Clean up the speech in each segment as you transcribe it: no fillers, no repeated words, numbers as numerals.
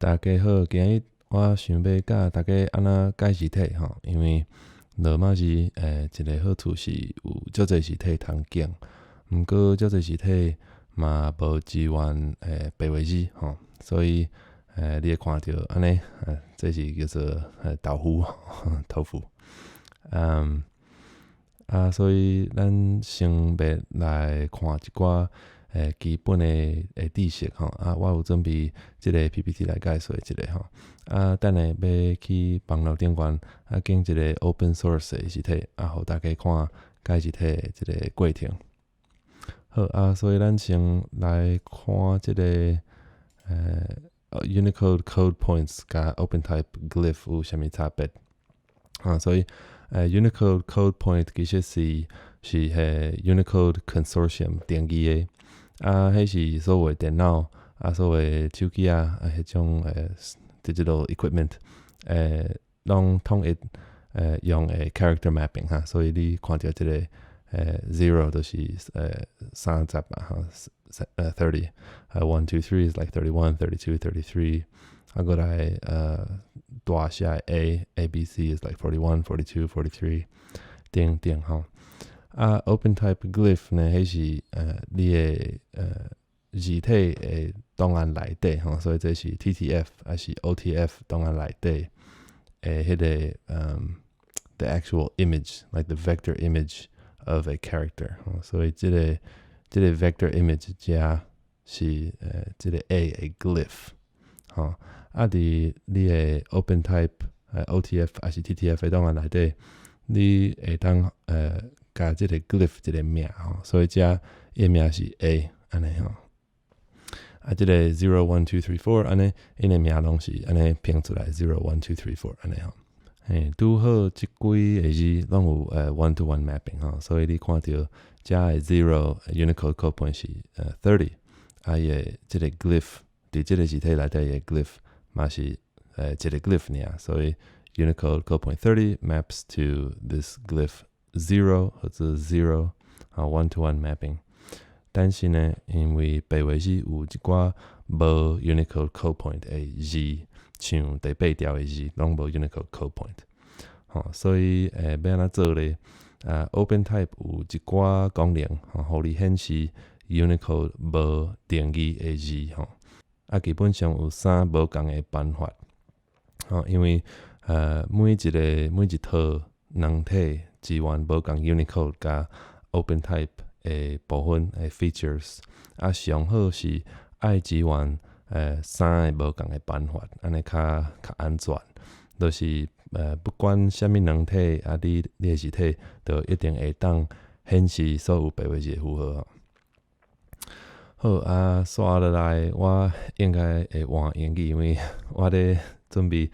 大家好，今日我想要甲大家安怎解字体吼，因为罗马字一个好处是有足侪字体通拣，毋过足侪字体嘛无支援白话字吼，所以你会看到安尼这是叫做豆腐豆腐，所以咱先要来看一寡基本的知识吼，我有准备即个 PPT 来解说一个吼，等下要去网络顶悬建一个 open source 的字体，互大家看解字体的即个过程。好所以咱先来看即个Unicode code points 加 OpenType Glyph 有啥物差别所以Unicode code point 其实是Unicode Consortium 定义的。迄是所谓电脑所谓手机迄种digital equipment 拢统一用character mapping 所以你看到即个0就是3030 1 2 3 is like 31 32 33过来大写 A B C is like 41 42 43等等吼。OpenType Glyph 呢，迄是你的字体的档案内底吼，所以这是 TTF 还是 OTF 档案内底迄个the actual image, like the vector image of a character 所以这个 vector image 加是这个 A glyph 伫你的 OpenType OTF 还是 TTF 的档案内底，你会当加这个 glyph 这个名所以这伊名是 A 安尼吼。这个0 1 2 3 4安尼，因的名拢是安尼拼出来0 1 2 3 4安尼吼。拄好即几个字拢有one to one mapping 所以你看到这的0 Unicode code point 是30，伊的这个 glyph 伫这个字体内底的 glyph 嘛是这个 glyph 尔，所以 Unicode code point 30 maps to this glyph 0或者0one to one mapping。但是呢，因为白话字有一寡无 Unicode code point 的字，像第8条的字，拢无 Unicode code point。所以要安怎做咧？OpenType 有一寡功能，互你显示 Unicode 无定义的字基本上有3无共的办法。因为每一套软体支援无共 Unicode 加 OpenType 的部分的 features，上好是爱支援3个无共的办法，安尼较安全。就是不管啥物软体你的字体都一定会当显示所有白话字的符号。好刷落来我应该会换Eng-gí，因为我咧准备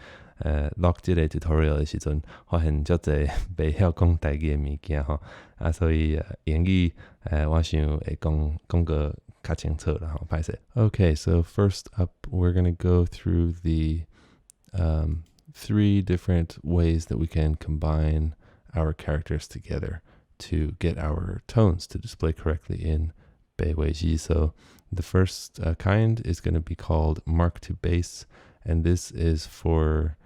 录这个 tutorial 的时阵，发现足侪袂晓讲台语的物件吼所以Eng-gí我想会讲个较清楚啦吼，歹势。Okay, so first up, we're gonna go through the 3 different ways that we can combine our characters together to get our tones to display correctly in 白话字. So the first kind is going to be called mark to base, and this is for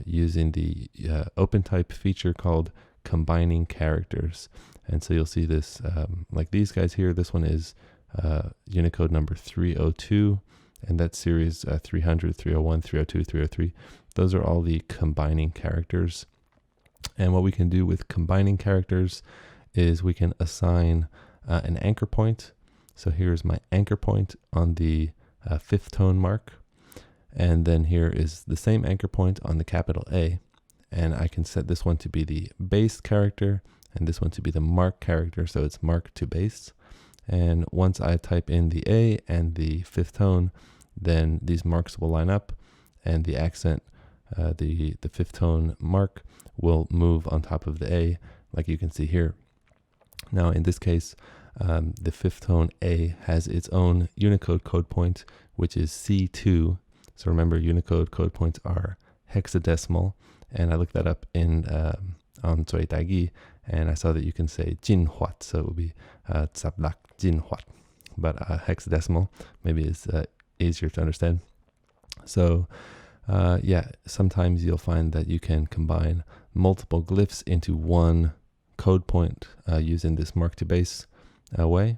using the OpenType feature called combining characters. And so you'll see this like these guys here. This one is Unicode number 302, and that series 300, 301, 302, 303. Those are all the combining characters. And what we can do with combining characters is we can assign an anchor point. So here's my anchor point on the 5th tone mark. And then here is the same anchor point on the capital A. And I can set this one to be the base character and this one to be the mark character. So it's mark to base. And once I type in the A and the 5th tone, then these marks will line up and the accent, the 5th tone mark will move on top of the A, like you can see here. Now in this case, the 5th tone A has its own Unicode code point, which is C2. So remember, Unicode code points are hexadecimal, and I looked that up in on Súi Pe, and I saw that you can say Jin-huat, so it would be Tsablak Jin-huat, but hexadecimal maybe is easier to understand. So yeah, sometimes you'll find that you can combine multiple glyphs into one code point using this mark to base way.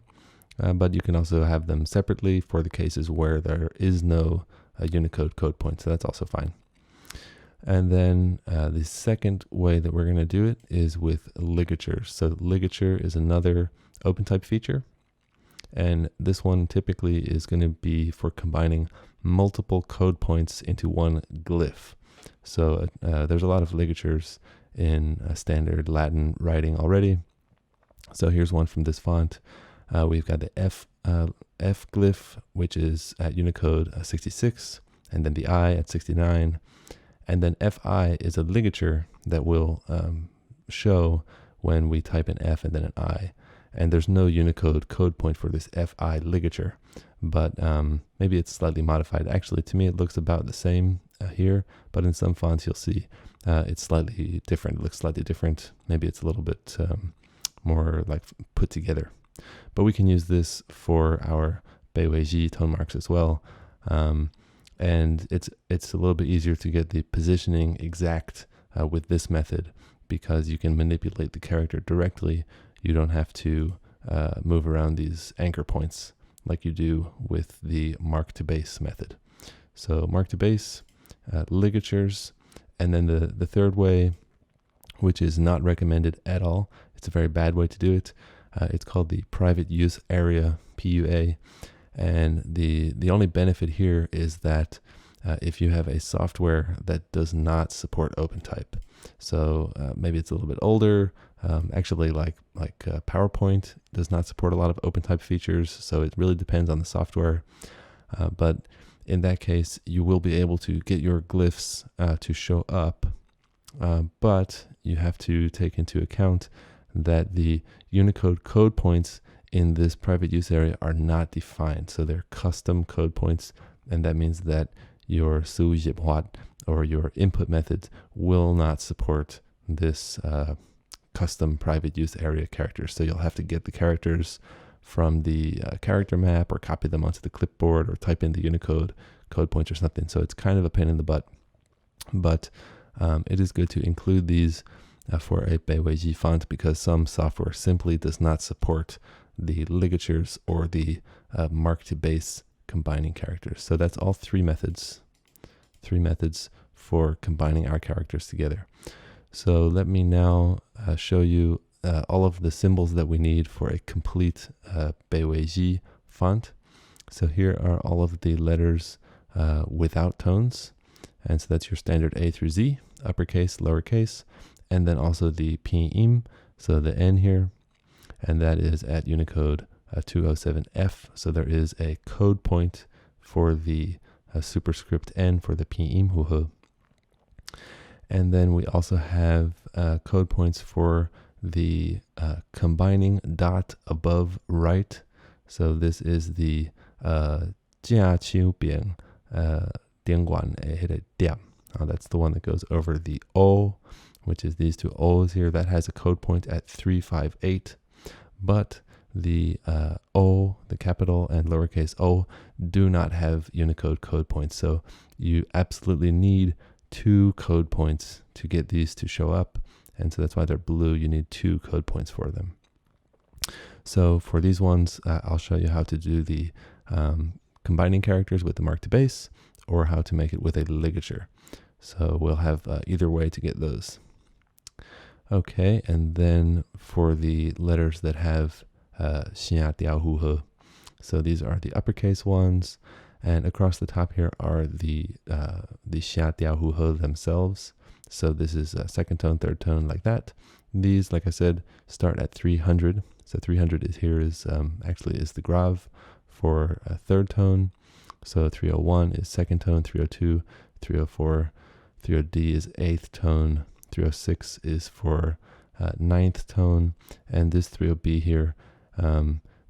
But you can also have them separately for the cases where there is no Unicode code point, so that's also fine. And then the second way that we're going to do it is with ligatures. So ligature is another OpenType feature, and this one typically is going to be for combining multiple code points into one glyph. So there's a lot of ligatures in standard Latin writing already. So here's one from this font. We've got the F glyph, which is at Unicode 66, and then the I at 69. And then FI is a ligature that will show when we type an F and then an I. And there's no Unicode code point for this FI ligature, but maybe it's slightly modified. Actually, to me, it looks about the same here, but in some fonts, you'll see it's slightly different. It looks slightly different. Maybe it's a little bit more like put together. But we can use this for our Bei-wei-ji tone marks as well. And it's a little bit easier to get the positioning exact with this method because you can manipulate the character directly. You don't have to move around these anchor points like you do with the mark to base method. So mark to base, ligatures, and then the third way, which is not recommended at all. It's a very bad way to do it. It's called the private use area, PUA. And the only benefit here is that if you have a software that does not support OpenType, so maybe it's a little bit older, actually like PowerPoint does not support a lot of OpenType features, so it really depends on the software. But in that case, you will be able to get your glyphs to show up, but you have to take into account that the Unicode code points in this private use area are not defined. So they're custom code points, and that means that your Súi Pe or your input methods will not support this custom private use area characters. So you'll have to get the characters from the character map or copy them onto the clipboard or type in the Unicode code points or something. So it's kind of a pain in the butt, but it is good to include these for a Bei-wei-ji font because some software simply does not support the ligatures or the mark to base combining characters. So that's all three methods for combining our characters together. So let me now show you all of the symbols that we need for a complete Bei-wei-ji font. So here are all of the letters without tones. And so that's your standard A through Z, uppercase, lowercase, and then also the pinyin, so the N here. And that is at Unicode 207F. So there is a code point for the superscript N for the pinyin hū-hē. And then we also have code points for the combining dot above right. So this is the jiā-qiu biān diān-guān e diām. That's the one that goes over the O, which is these two O's here. That has a code point at 358. But the O, the capital and lowercase o, do not have Unicode code points. So you absolutely need two code points to get these to show up. And so that's why they're blue. You need two code points for them. So for these ones, I'll show you how to do the combining characters with the mark to base or how to make it with a ligature. So we'll have either way to get those. Okay, and then for the letters that have xia tāu-hū, so these are the uppercase ones, and across the top here are the xia tāu-hū themselves. So this is second tone, third tone, like that. These, like I said, start at 300. So 300 is here is actually is the grave for a third tone. So 301 is second tone, 302, 304, 30D is eighth tone. 306 is for ninth tone, and this 30B here,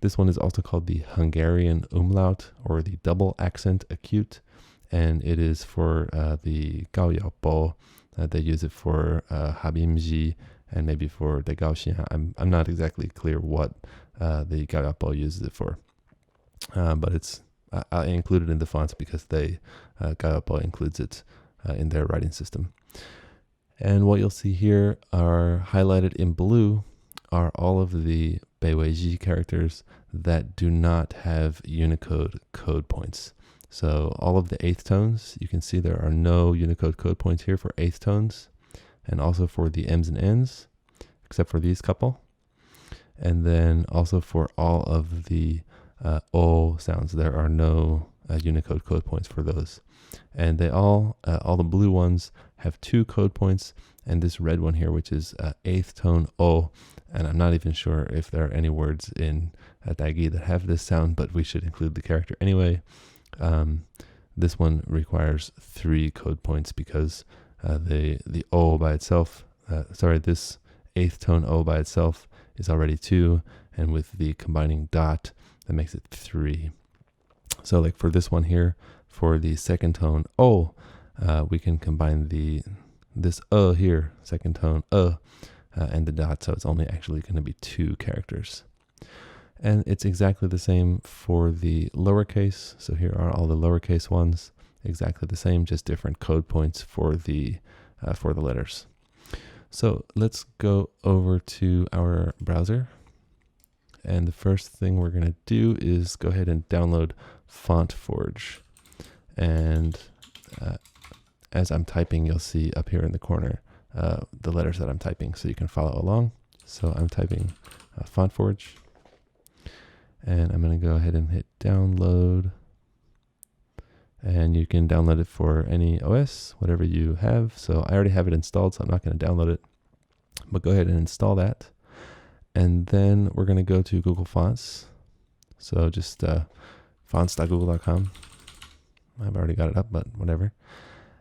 this one is also called the Hungarian Umlaut, or the double accent acute, and it is for the Gao-yao-po. They use it for Habim-ji and maybe for the Gao-xian. I'm not exactly clear what the Gao-yao-po uses it for, but it's I include it in the fonts because Tāi-pō includes it in their writing system. And what you'll see here are highlighted in blue are all of the POJ characters that do not have Unicode code points. So all of the eighth tones, you can see there are no Unicode code points here for eighth tones, and also for the M's and N's, except for these couple. And then also for all of the O sounds, there are no Unicode code points for those. And they all the blue ones have 2 code points, and this red one here, which is eighth tone O, and I'm not even sure if there are any words in Eng-gí that have this sound, but we should include the character anyway. This one requires 3 code points because the O by itself, this eighth tone O by itself is already 2, and with the combining dot, that makes it 3. So like for this one here, for the second tone O, we can combine this here, second tone and the dot, so it's only actually going to be 2 characters. And it's exactly the same for the lowercase. So here are all the lowercase ones, exactly the same, just different code points for the letters. So let's go over to our browser. And the first thing we're going to do is go ahead and download FontForge. And as I'm typing, you'll see up here in the corner the letters that I'm typing, so you can follow along. So I'm typing FontForge, and I'm going to go ahead and hit download. And you can download it for any OS, whatever you have. So I already have it installed, so I'm not going to download it. But go ahead and install that. And then we're going to go to Google Fonts. So just fonts.google.com. I've already got it up, but whatever.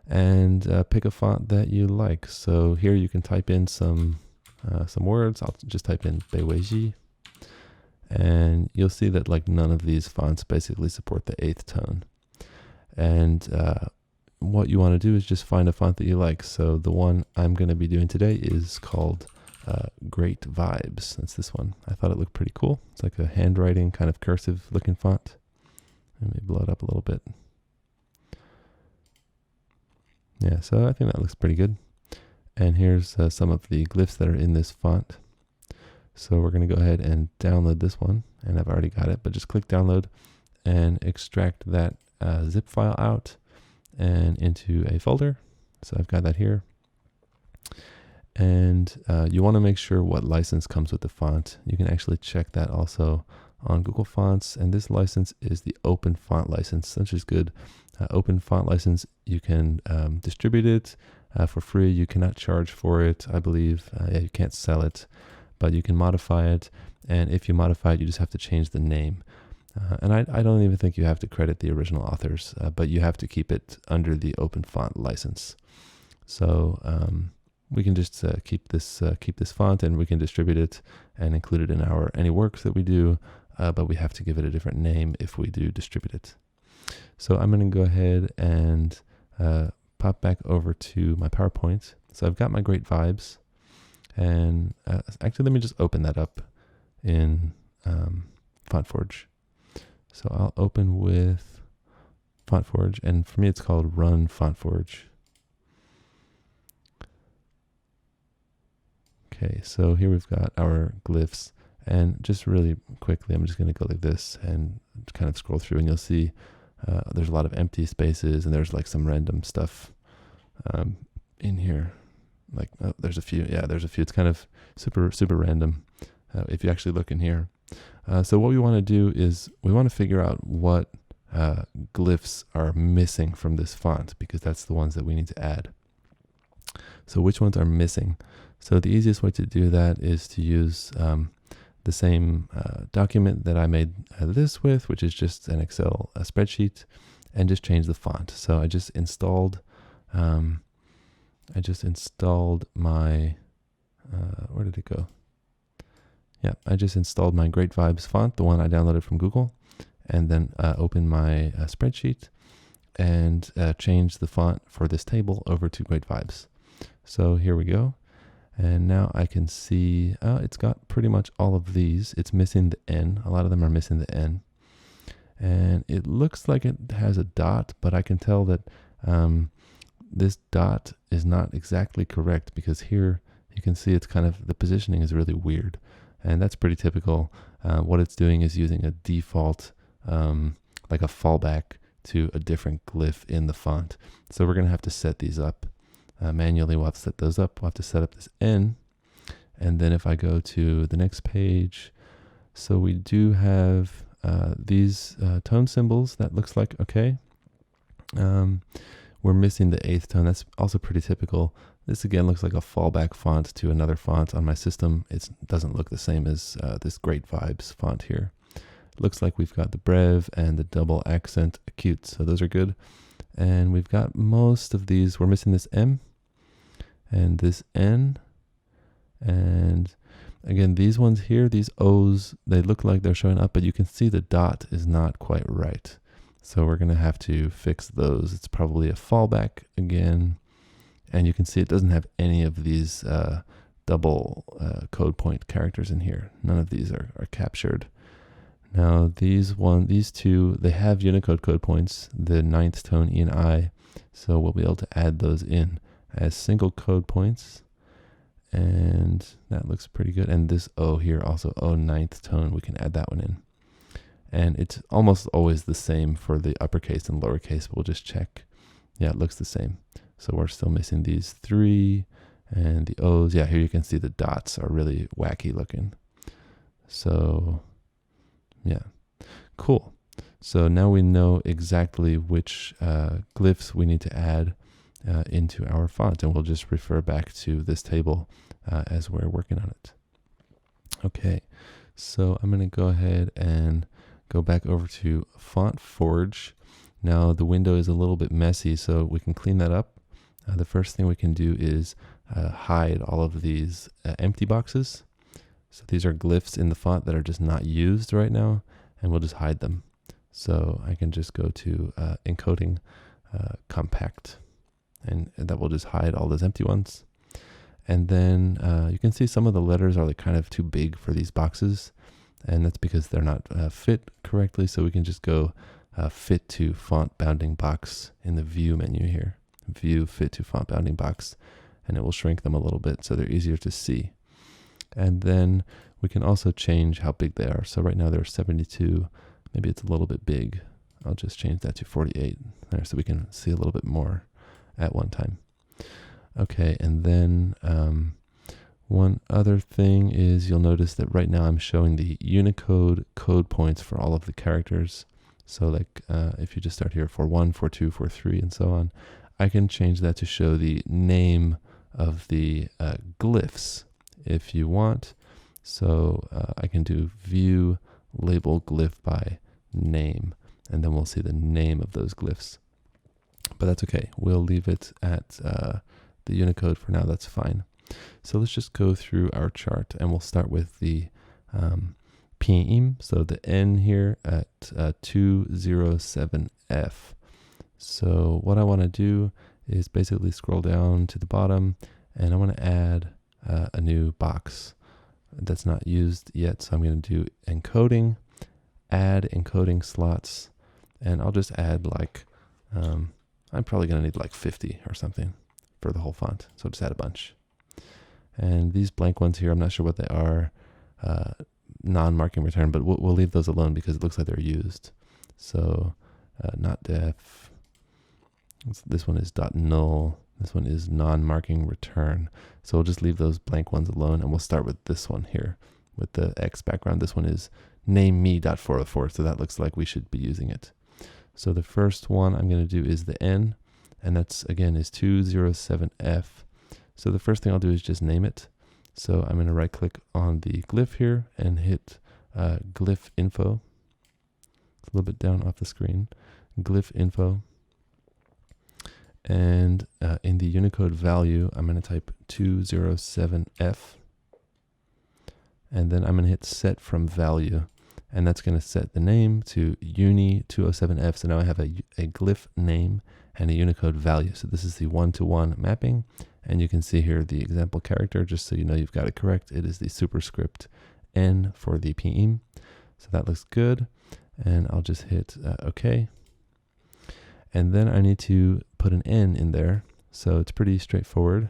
And pick a font that you like. So here you can type in some words. I'll just type in POJ. And you'll see that like none of these fonts basically support the eighth tone. And what you want to do is just find a font that you like. So the one I'm going to be doing today is called Great Vibes. That's this one. I thought it looked pretty cool. It's like a handwriting kind of cursive looking font. Let me blow it up a little bit. Yeah, so I think that looks pretty good. And here's some of the glyphs that are in this font. So we're going to go ahead and download this one. And I've already got it, but just click download and extract that zip file out and into a folder. So I've got that here. And you want to make sure what license comes with the font. You can actually check that also on Google Fonts. And this license is the open font license, which is good. Open font license, you can distribute it for free. You cannot charge for it, I believe. You can't sell it, but you can modify it. And if you modify it, you just have to change the name. And I don't even think you have to credit the original authors, but you have to keep it under the open font license. So we can just keep this font, and we can distribute it and include it in any works that we do, but we have to give it a different name if we do distribute it. So I'm going to go ahead and pop back over to my PowerPoint. So I've got my Great Vibes, and actually let me just open that up in FontForge. So I'll open with FontForge, and for me it's called Run FontForge. Okay, so here we've got our glyphs, and just really quickly, I'm just going to go like this and kind of scroll through, and you'll see there's a lot of empty spaces, and there's like some random stuff in here. Like there's a few, there's a few. It's kind of super random if you actually look in here. So what we want to do is we want to figure out what glyphs are missing from this font, because that's the ones that we need to add. So which ones are missing? So the easiest way to do that is to use the same document that I made this with, which is just an Excel spreadsheet, and just change the font. So I just installed my where did it go? Yeah, I just installed my Great Vibes font, the one I downloaded from Google, and then open my spreadsheet and change the font for this table over to Great Vibes. So here we go. And now I can see it's got pretty much all of these. It's missing the N. A lot of them are missing the N. And it looks like it has a dot, but I can tell that this dot is not exactly correct, because here you can see it's kind of, the positioning is really weird. And that's pretty typical. What it's doing is using a default, like a fallback to a different glyph in the font. So we're going to have to set these up manually. We'll have to set those up. We'll have to set up this N. And then if I go to the next page, so we do have these tone symbols. That looks like okay. We're missing the 8th tone. That's also pretty typical. This again looks like a fallback font to another font on my system. It doesn't look the same as this Great Vibes font here. Looks like we've got the brev and the double accent acute, so those are good. And we've got most of these. We're missing this M and this N. And again, these ones here, these O's, they look like they're showing up, but you can see the dot is not quite right. So we're going to have to fix those. It's probably a fallback again. And you can see it doesn't have any of these double code point characters in here. None of these are captured. Now these two, they have Unicode code points, the 9th tone, E and I. So we'll be able to add those in as single code points. And that looks pretty good. And this O here, also O 9th tone, we can add that one in. And it's almost always the same for the uppercase and lowercase. We'll just check. Yeah, it looks the same. So we're still missing these 3 and the O's. Yeah, here you can see the dots are really wacky looking. So yeah, cool. So now we know exactly which glyphs we need to add into our font, and we'll just refer back to this table as we're working on it. Okay, so I'm going to go ahead and go back over to FontForge. Now the window is a little bit messy, so we can clean that up. The first thing we can do is hide all of these empty boxes. So these are glyphs in the font that are just not used right now, and we'll just hide them. So I can just go to Encoding Compact, and that will just hide all those empty ones. And then you can see some of the letters are like kind of too big for these boxes, and that's because they're not fit correctly. So we can just go fit to font bounding box in the view menu here. View fit to font bounding box, and it will shrink them a little bit so they're easier to see. And then we can also change how big they are. So right now they're 72. Maybe it's a little bit big. I'll just change that to 48 there so we can see a little bit more at one time. Okay, and then one other thing is you'll notice that right now I'm showing the Unicode code points for all of the characters. So like if you just start here for 1, for 2, for 3, and so on, I can change that to show the name of the glyphs if you want. So I can do view label glyph by name, and then we'll see the name of those glyphs. But that's okay. We'll leave it at the Unicode for now. That's fine. So let's just go through our chart, and we'll start with the phái̤-sè, so the N here at 207F. So what I want to do is basically scroll down to the bottom, and I want to add a new box that's not used yet. So I'm going to do encoding, add encoding slots, and I'll just add like, I'm probably going to need like 50 or something for the whole font. So just add a bunch. And these blank ones here, I'm not sure what they are, non-marking return, but we'll leave those alone because it looks like they're used. So not def. This one is .null. This one is non-marking return. So we'll just leave those blank ones alone, and we'll start with this one here with the X background. This one is nameme.404, so that looks like we should be using it. So the first one I'm going to do is the N, and that's again is 207F. So the first thing I'll do is just name it. So I'm going to right click on the glyph here and hit glyph info. It's a little bit down off the screen. Glyph info. And in the Unicode value, I'm going to type 207F. And then I'm going to hit set from value. And that's going to set the name to uni 207F. So now I have a glyph name and a Unicode value. So this is the one-to-one mapping. And you can see here the example character, just so you know you've got it correct. It is the superscript N for the phái̤-sè. So that looks good. and I'll just hit OK. And then I need to put an N in there, so it's pretty straightforward.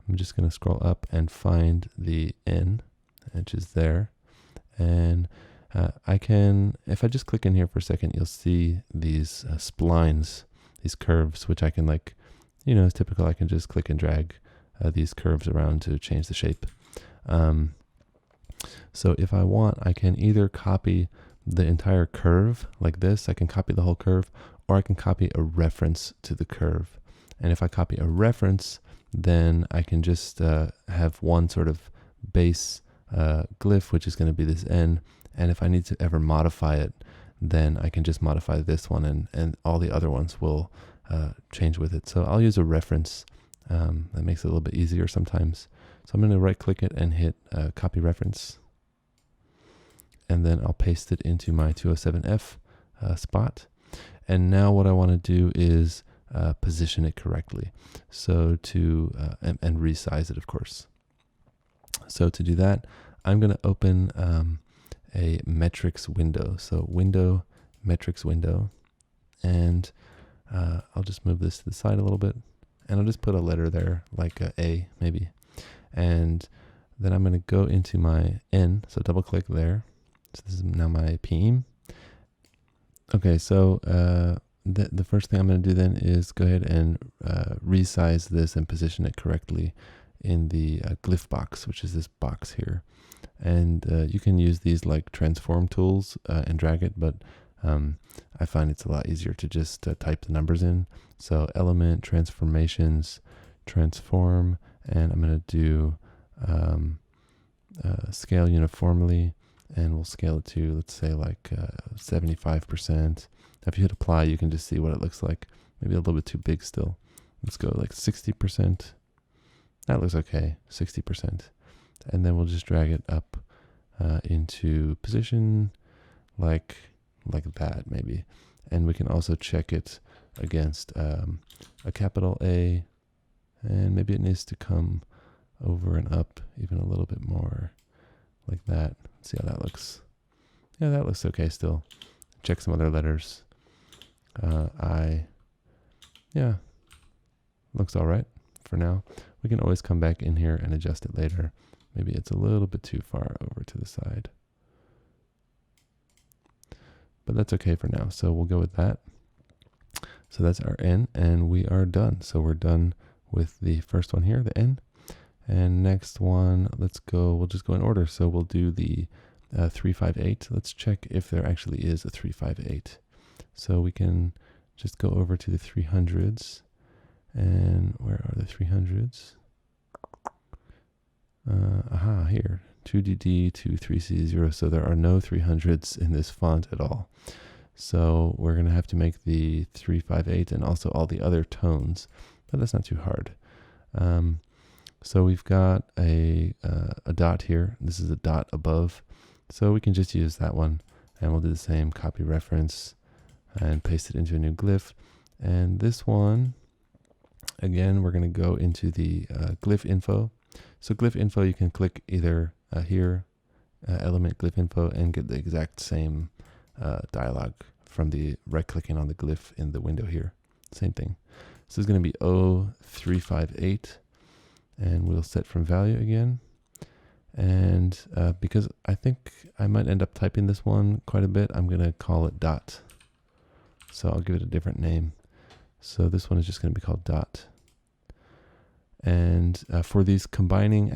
I'm just going to scroll up and find the N, which is there. And I can, if I just click in here for a second, you'll see these splines, these curves, which I can, like, you know, as typical, I can just click and drag these curves around to change the shape. So if I want, I can either copy the entire curve like this, I can copy the whole curve, or I can copy a reference to the curve. And if I copy a reference, then I can just have one sort of base glyph, which is going to be this N. And if I need to ever modify it, then I can just modify this one, and all the other ones will change with it. So I'll use a reference. That makes it a little bit easier sometimes. So I'm going to right click it and hit copy reference. And then I'll paste it into my 207F spot. And now what I want to do is position it correctly. So to, and resize it, of course. So to do that, I'm going to open a metrics window. So window, metrics window. And I'll just move this to the side a little bit. And I'll just put a letter there, like A maybe. And then I'm going to go into my N. So double click there. So this is now my PEM. Okay, so the first thing I'm going to do then is go ahead and resize this and position it correctly in the glyph box, which is this box here. And you can use these like transform tools and drag it, but I find it's a lot easier to just type the numbers in. So element, transformations, transform, and I'm going to do scale uniformly, and we'll scale it to, let's say, like 75%. If you hit apply, you can just see what it looks like. Maybe a little bit too big still. Let's go like 60%. That looks okay, 60%. And then we'll just drag it up into position like that maybe. And we can also check it against a capital A, and maybe it needs to come over and up even a little bit more like that. Let's see how that looks. Yeah, that looks okay still. Check some other letters. Yeah, looks all right for now. We can always come back in here and adjust it later. Maybe it's a little bit too far over to the side. But that's okay for now, so we'll go with that. So that's our N, and we are done. So we're done with the first one here, the N. And next one, we'll just go in order. So we'll do the 358. Let's check if there actually is a 358. So we can just go over to the 300s. And where are the 300s? Here, 2DD to 3C0. So there are no 300s in this font at all. So we're going to have to make the 358 and also all the other tones, but that's not too hard. So we've got a dot here. This is a dot above. So we can just use that one, and we'll do the same, copy reference and paste it into a new glyph. And this one, again, we're going to go into the glyph info. So glyph info, you can click either here, element glyph info, and get the exact same dialog from the right-clicking on the glyph in the window here. Same thing. So it's going to be 0358, and we'll set from value again. And because I think I might end up typing this one quite a bit, I'm going to call it dot. So I'll give it a different name. So this one is just going to be called dot. And for these combining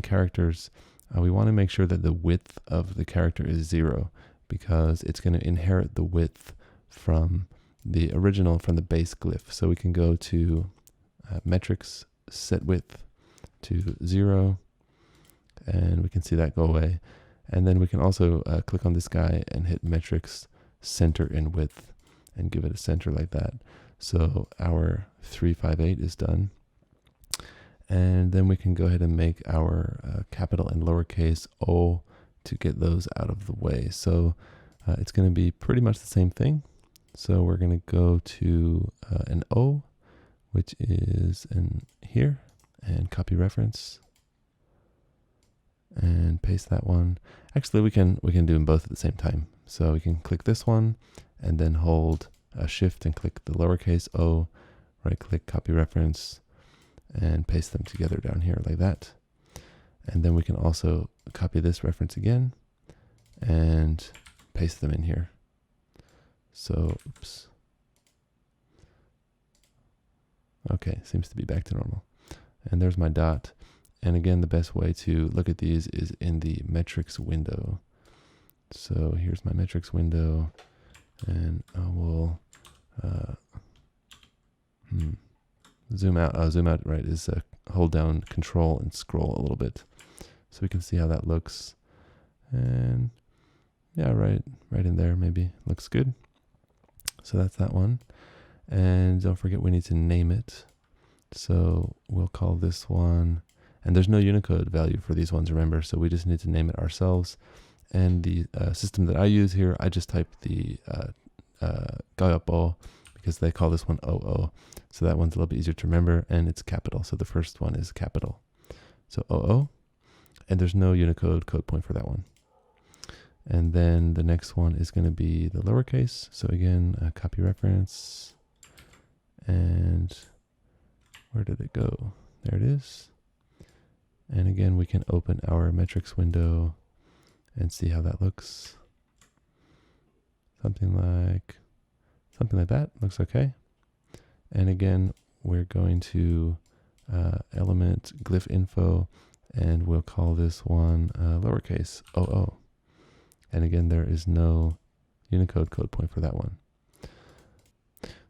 characters, we want to make sure that the width of the character is 0, because it's going to inherit the width from the original, from the base glyph. So we can go to metrics, set width to 0, and we can see that go away. And then we can also click on this guy and hit metrics, center in width, and give it a center like that. So our 358 is done. And then we can go ahead and make our capital and lowercase o to get those out of the way. So it's going to be pretty much the same thing. So we're going to go to an O, which is in here, and copy reference and paste that one. Actually, we can do them both at the same time. So we can click this one and then hold Shift and click the lowercase o, right click, copy reference, and paste them together down here like that. And then we can also copy this reference again and paste them in here. So, oops. Okay, seems to be back to normal. And there's my dot. And again, the best way to look at these is in the metrics window. So here's my metrics window, and I will zoom out. Zoom out, right, is hold down Control and scroll a little bit, so we can see how that looks. And yeah, right in there, maybe looks good. So that's that one. And don't forget, we need to name it. So we'll call this one, and there's no Unicode value for these ones, remember, so we just need to name it ourselves. And the system that I use here, I just type the tāi-pō, because they call this one OO. So that one's a little bit easier to remember, and it's capital. So the first one is capital. So OO, and there's no Unicode code point for that one. And then the next one is going to be the lowercase. So again, copy reference, and where did it go? There it is. And again, we can open our metrics window and see how that looks. Something like that. Looks okay. And again, we're going to element glyph info, and we'll call this one lowercase oo. And again, there is no Unicode code point for that one.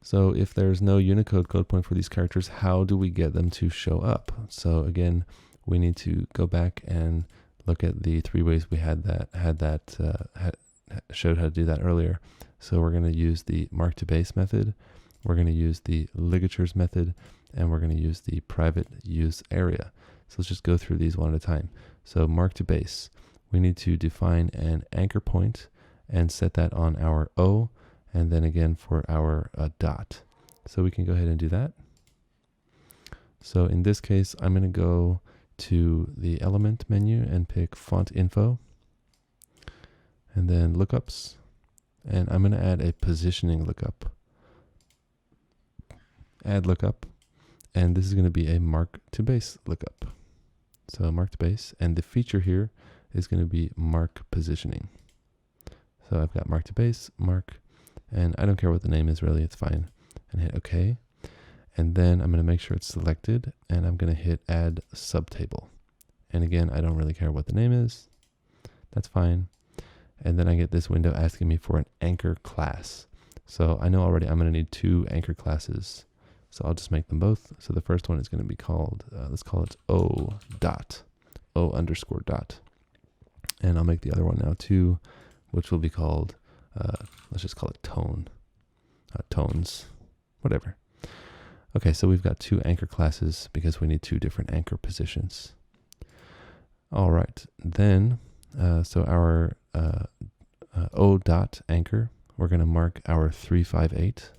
So if there's no Unicode code point for these characters, how do we get them to show up? So again, we need to go back and look at the 3 ways we showed how to do that earlier. So we're going to use the mark to base method, we're going to use the ligatures method, and we're going to use the private use area. So let's just go through these one at a time. So mark to base, we need to define an anchor point and set that on our O, and then again for our dot. So we can go ahead and do that. So in this case, I'm going to go to the element menu and pick font info, and then lookups, and I'm going to add a positioning lookup. Add lookup, and this is going to be a mark to base lookup. So mark to base, and the feature here is going to be mark positioning. So I've got mark to base, mark, and I don't care what the name is really, it's fine. And hit OK. And then I'm going to make sure it's selected, and I'm going to hit add subtable. And again, I don't really care what the name is. That's fine. And then I get this window asking me for an anchor class. So I know already I'm going to need 2 anchor classes. So I'll just make them both. So the first one is going to be called, let's call it O dot, O underscore dot. And I'll make the other one now too, which will be called, let's just call it tone, tones, whatever. Okay, so we've got 2 anchor classes because we need 2 different anchor positions. All right, then, so our O dot anchor, we're going to mark our 358,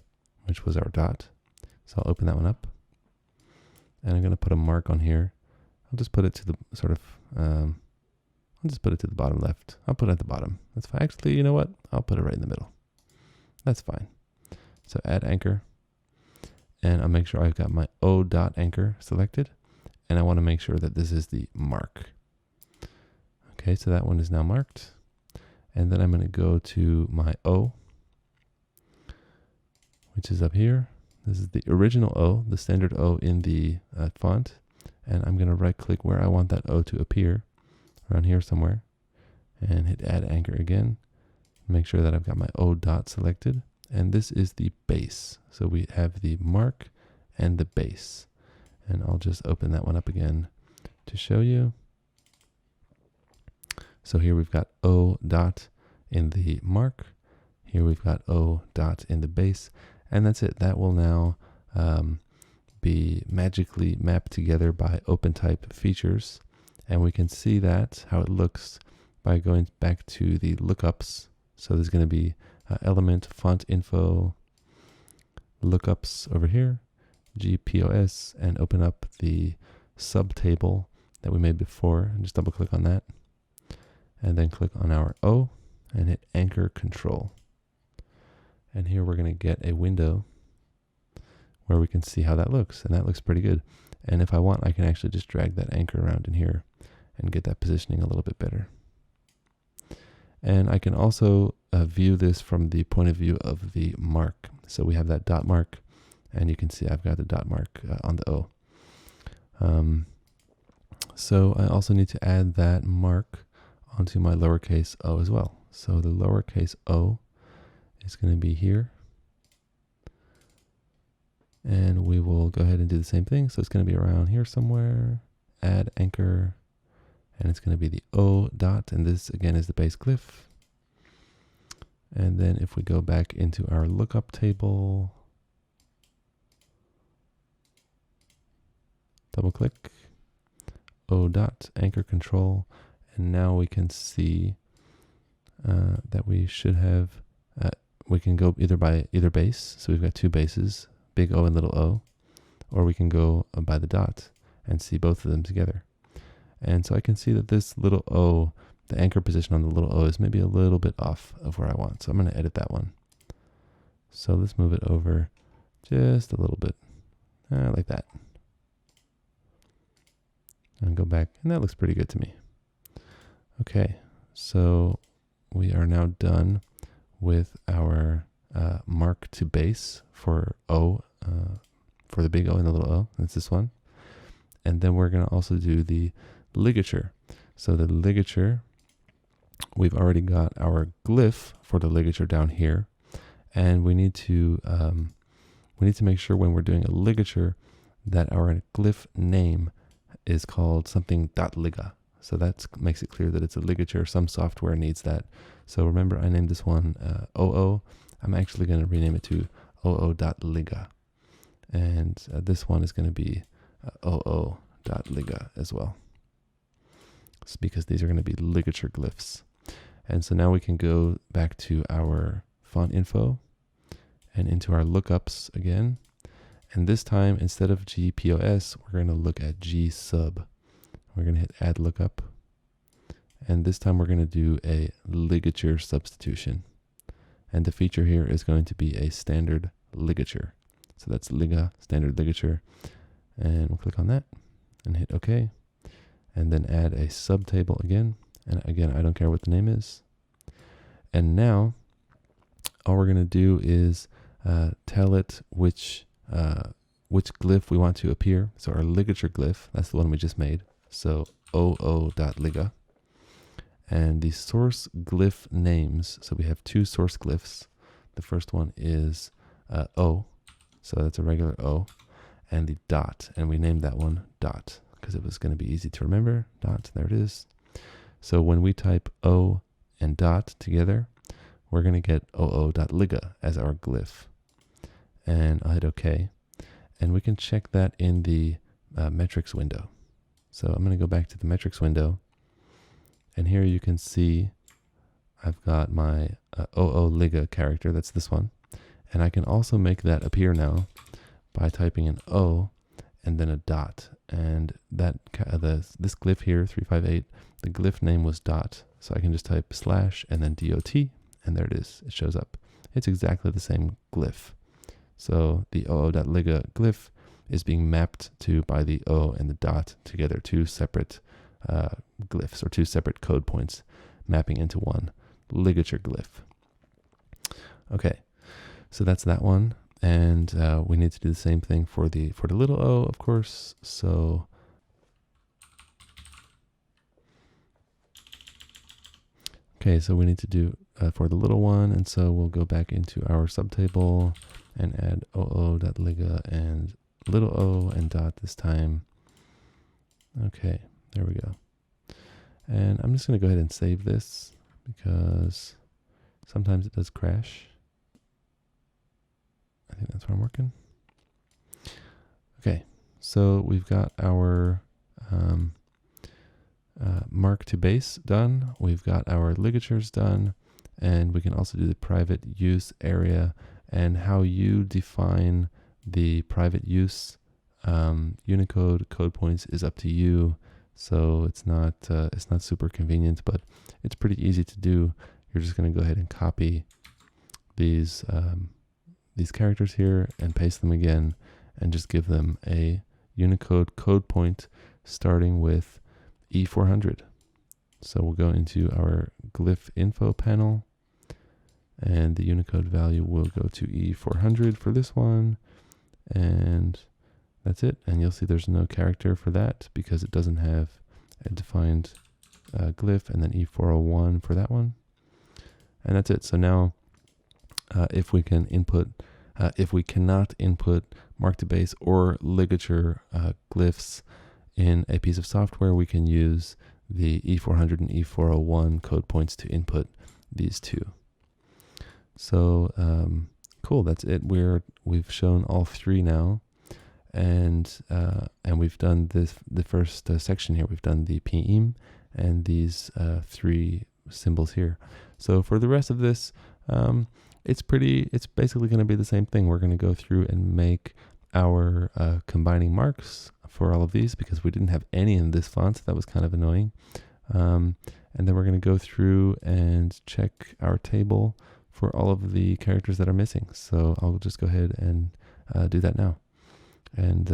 which was our dot. So I'll open that one up, and I'm going to put a mark on here. I'll just put it to the sort of, I'll just put it to the bottom left. I'll put it at the bottom. That's fine. Actually, you know what? I'll put it right in the middle. That's fine. So add anchor, and I'll make sure I've got my O dot anchor selected, and I want to make sure that this is the mark. Okay, so that one is now marked, and then I'm going to go to my O, which is up here. This is the original O, the standard O in the font, and I'm going to right click where I want that O to appear, around here somewhere, and hit add anchor again. Make sure that I've got my O dot selected, and this is the base. So we have the mark and the base, and I'll just open that one up again to show you. So here we've got O dot in the mark, here we've got O dot in the base, and that's it. That will now be magically mapped together by OpenType features. And we can see that, how it looks, by going back to the lookups. So there's going to be element font info lookups over here, GPOS, and open up the subtable that we made before, and just double click on that. And then click on our O, and hit anchor control. And here we're going to get a window where we can see how that looks, and that looks pretty good. And if I want, I can actually just drag that anchor around in here and get that positioning a little bit better. And I can also view this from the point of view of the mark. So we have that dot mark, and you can see I've got the dot mark on the O. So I also need to add that mark onto my lowercase o as well. So the lowercase o is going to be here. And we will go ahead and do the same thing. So it's going to be around here somewhere, add anchor, and it's going to be the O dot, and this again is the base glyph. And then if we go back into our lookup table, double click, O dot, anchor control, and now we can see that we should have, we can go either by either base, so we've got two bases, big O and little o, or we can go by the dot and see both of them together. And so I can see that this little o, the anchor position on the little o is maybe a little bit off of where I want. So I'm going to edit that one. So let's move it over just a little bit, like that. And go back, and that looks pretty good to me. Okay, so we are now done with our mark to base for O, for the big O and the little o. That's this one. And then we're going to also do the ligature. So the ligature, we've already got our glyph for the ligature down here, and we need to make sure when we're doing a ligature that our glyph name is called something .liga. So that makes it clear that it's a ligature. Some software needs that. So remember, I named this one OO. I'm actually going to rename it to oo.liga. And this one is going to be oo.liga as well. It's because these are going to be ligature glyphs. And so now we can go back to our font info and into our lookups again. And this time, instead of GPOS, we're going to look at G-sub. We're going to hit add lookup. And this time we're going to do a ligature substitution. And the feature here is going to be a standard ligature. So that's liga, standard ligature. And we'll click on that and hit OK. And then add a subtable again. And again, I don't care what the name is. And now all we're going to do is tell it which glyph we want to appear. So our ligature glyph, that's the one we just made. So oo.liga. And the source glyph names, so we have two source glyphs. The first one is O, so that's a regular O, and the dot, and we named that one dot because it was going to be easy to remember. Dot, there it is. So when we type O and dot together, we're going to get oo.liga as our glyph. And I'll hit OK. And we can check that in the metrics window. So I'm going to go back to the metrics window. And here you can see I've got my oo.liga character. That's this one. And I can also make that appear now by typing an O and then a dot. And that this glyph here, 358, the glyph name was dot. So I can just type slash and then dot, and there it is. It shows up. It's exactly the same glyph. So the oo.liga glyph is being mapped to by the O and the dot together, two separate glyphs or two separate code points mapping into one ligature glyph. Okay, so that's that one. And we need to do the same thing for the little o, of course. So okay, so we need to do for the little one, and so we'll go back into our subtable and add oo.liga and little o and dot this time. Okay, there we go. And I'm just going to go ahead and save this because sometimes it does crash. I think that's where I'm working. Okay, so we've got our mark to base done. We've got our ligatures done, and we can also do the private use area and how you define the private use Unicode code points is up to you. So it's not super convenient, but it's pretty easy to do. you're just going to go ahead and copy these characters here and paste them again, and just give them a Unicode code point starting with E400. So we'll go into our Glyph info panel, and the Unicode value will go to E400 for this one, and that's it. And you'll see there's no character for that because it doesn't have a defined glyph, and then E401 for that one. And that's it. So now if we cannot input mark to base or ligature glyphs in a piece of software, we can use the E400 and E401 code points to input these two. So cool, that's it. We've shown all three now, and we've done the first section here. We've done the pím and these three symbols here. So for the rest of this, it's basically going to be the same thing. We're going to go through and make our combining marks for all of these because we didn't have any in this font, so that was kind of annoying. And then we're going to go through and check our table for all of the characters that are missing. So I'll just go ahead and do that now. And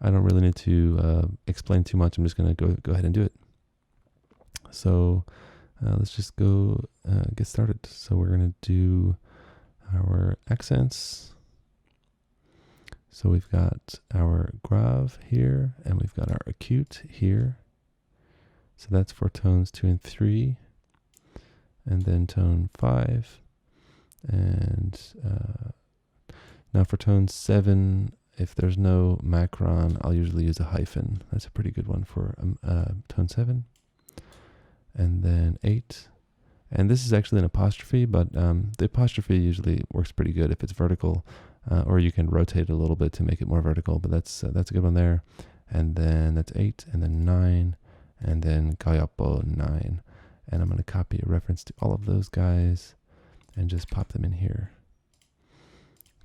I don't really need to explain too much. I'm just going to go ahead and do it. So let's just go get started. So we're going to do our accents. So we've got our grave here, and we've got our acute here. So that's for tones 2 and 3, and then tone 5. And now for tone 7, if there's no macron, I'll usually use a hyphen. That's a pretty good one for tone 7. And then 8. And this is actually an apostrophe, but the apostrophe usually works pretty good if it's vertical, or you can rotate it a little bit to make it more vertical, but that's a good one there. And then that's 8, and then 9, and then tāi-pō 9. And I'm going to copy a reference to all of those guys and just pop them in here.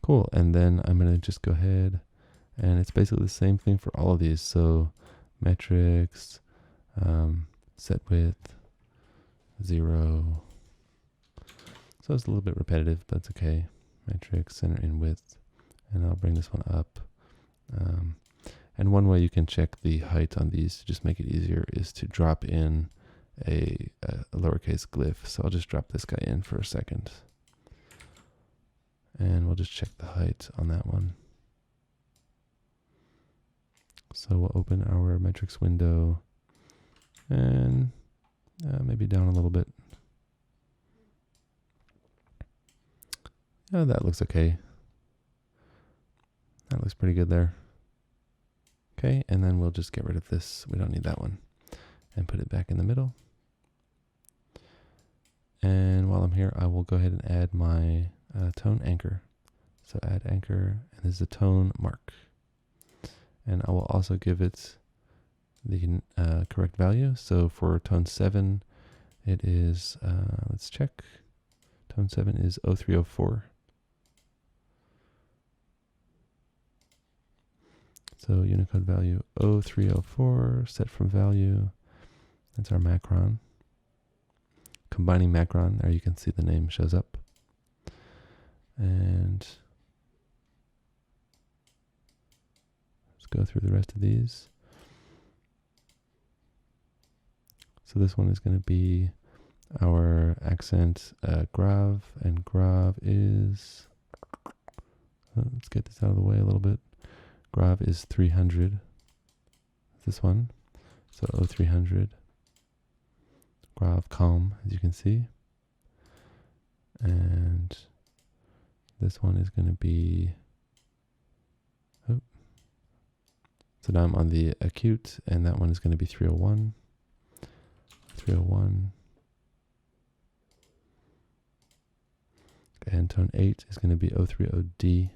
Cool. And then I'm going to just go ahead, and it's basically the same thing for all of these. So metrics, set width, 0. So it's a little bit repetitive, but it's okay. Metrics, center in width, and I'll bring this one up. And one way you can check the height on these to just make it easier is to drop in a lowercase glyph. So I'll just drop this guy in for a second, and we'll just check the height on that one. So we'll open our metrics window and maybe down a little bit. Oh, that looks okay. That looks pretty good there. Okay, and then we'll just get rid of this. We don't need that one. And put it back in the middle. And while I'm here, I will go ahead and add my tone anchor. So add anchor, and this is a tone mark. And I will also give it the correct value. So for tone 7, it is, let's check. Tone 7 is 0304. So Unicode value 0304, set from value. That's our macron. Combining macron, there you can see the name shows up. And let's go through the rest of these. So this one is going to be our accent grave, and grave is, let's get this out of the way a little bit. Grave is 300, this one, so 0300. Grave calm, as you can see. And this one is going to be, oh. So now I'm on the acute, and that one is going to be 301. 301. And tone 8 is going to be 030D.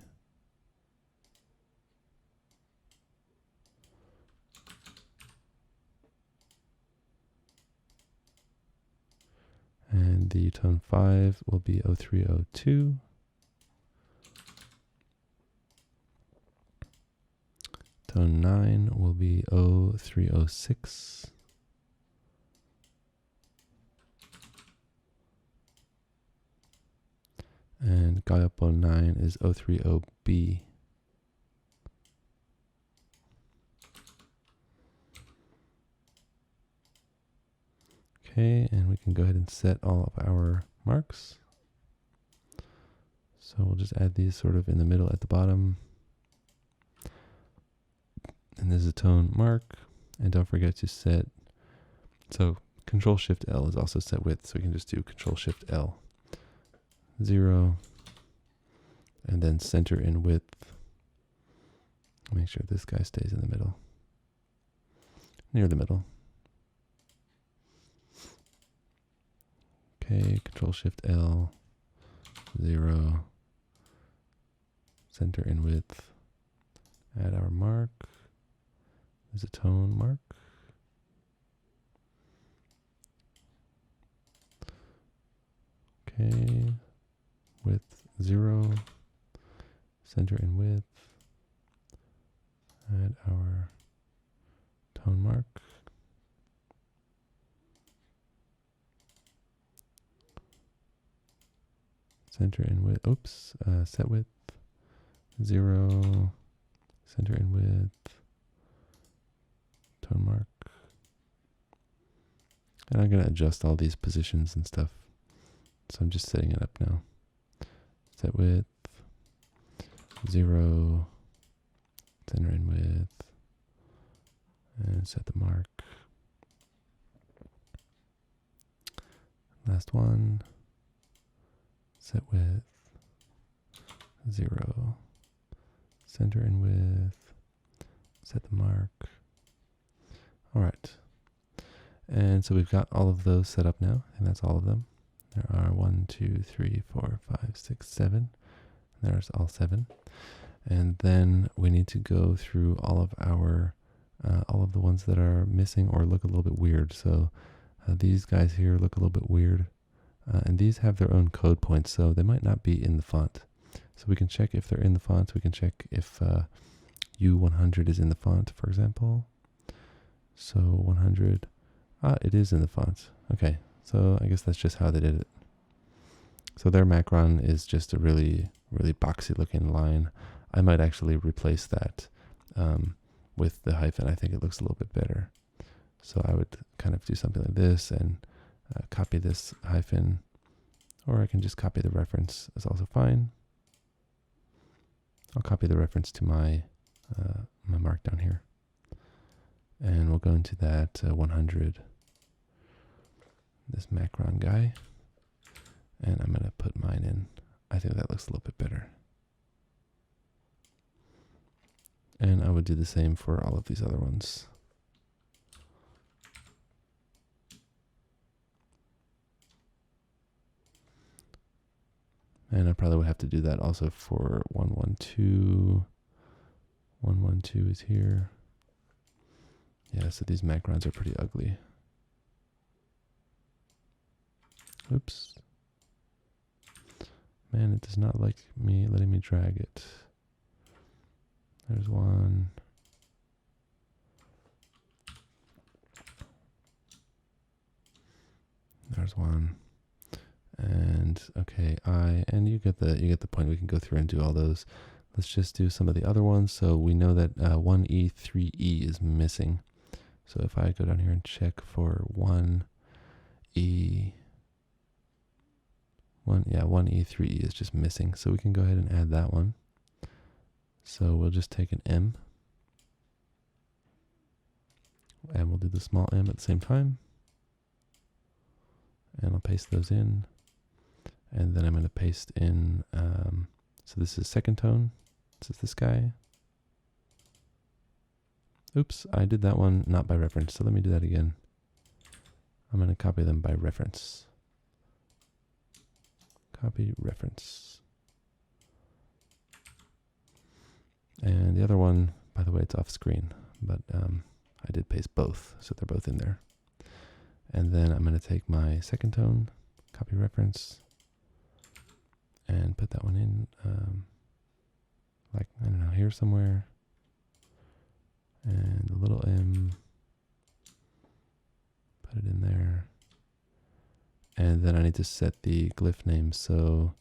And the tone 5 will be 0302. Tone 9 will be 0306. And Gyapo 9 is 030B. Okay, and we can go ahead and set all of our marks. So we'll just add these sort of in the middle at the bottom. And this is a tone mark. And don't forget to set, so Control-Shift-L is also set width, so we can just do Control-Shift-L. 0. And then center in width. Make sure this guy stays in the middle. Near the middle. Okay, Control-Shift-L. 0. Center in width. Add our mark. There's a tone mark. Okay, width 0, center in width, add our tone mark. Center in width, oops, set width 0, center in width, tone mark. And I'm going to adjust all these positions and stuff. So I'm just setting it up now. Set width, 0, center in width, and set the mark. Last one, set width, 0, center in width, set the mark. All right. And so we've got all of those set up now, and that's all of them. There are 1, 2, 3, 4, 5, 6, 7. There's all 7. And then we need to go through all of our, all of the ones that are missing or look a little bit weird. So these guys here look a little bit weird. And these have their own code points, so they might not be in the font. So we can check if they're in the font. We can check if U100 is in the font, for example. So 100, it is in the font. Okay, so I guess that's just how they did it. So their macron is just a really, really boxy looking line. I might actually replace that with the hyphen. I think it looks a little bit better. So I would kind of do something like this and copy this hyphen, or I can just copy the reference. It's also fine. I'll copy the reference to my my mark down here. And we'll go into that 100, this macron guy, and I'm going to put mine in. I think that looks a little bit better. And I would do the same for all of these other ones. And I probably would have to do that also for 112. 112 is here. Yeah, so these macrons are pretty ugly. Oops. Man, it does not like me letting me drag it. There's one. There's one. And okay, and you get the point. We can go through and do all those. Let's just do some of the other ones. So we know that 1E, 3E is missing. So if I go down here and check for 1E, 1E, 3E is just missing. So we can go ahead and add that one. So we'll just take an M, and we'll do the small m at the same time. And I'll paste those in. And then I'm going to paste in, so this is second tone. This is this guy. Oops, I did that one not by reference, so let me do that again. I'm going to copy them by reference. Copy reference. And the other one, by the way, it's off screen, but I did paste both, so they're both in there. And then I'm going to take my second tone, copy reference, and put that one in, like, I don't know, here somewhere. And the little m, put it in there. And then I need to set the glyph name. So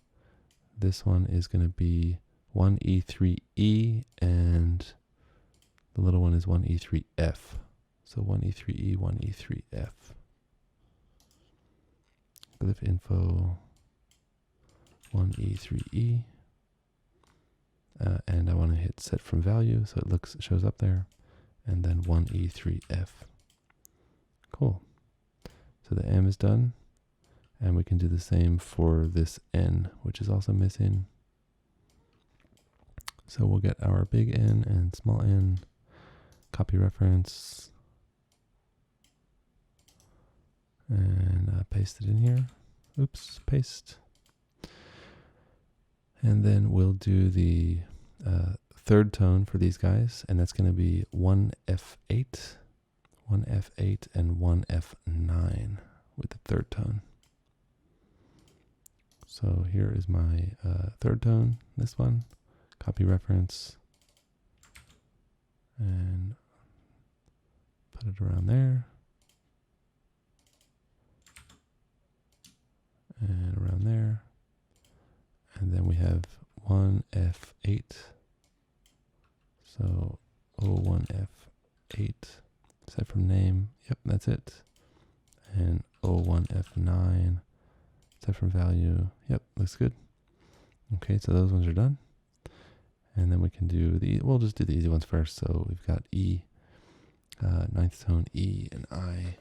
This one is going to be 1E3E, and the little one is 1E3F. So 1E3E, 1E3F. Glyph info 1E3E. And I want to hit set from value so it shows up there. And then 1E3F. Cool. So the M is done. And we can do the same for this N, which is also missing. So we'll get our big N and small n, copy reference, and paste it in here. Oops, paste. And then we'll do the third tone for these guys, and that's going to be 1F8, 1F8, and 1F9 with the third tone. So here is my third tone, this one, copy reference, and put it around there, and around there, and then we have 1F8, so O1F8, set from name, yep, that's it, and O1F9, set from value, yep, looks good. Okay, so those ones are done. And then we can do we'll just do the easy ones first. So we've got E, ninth tone, E, and I.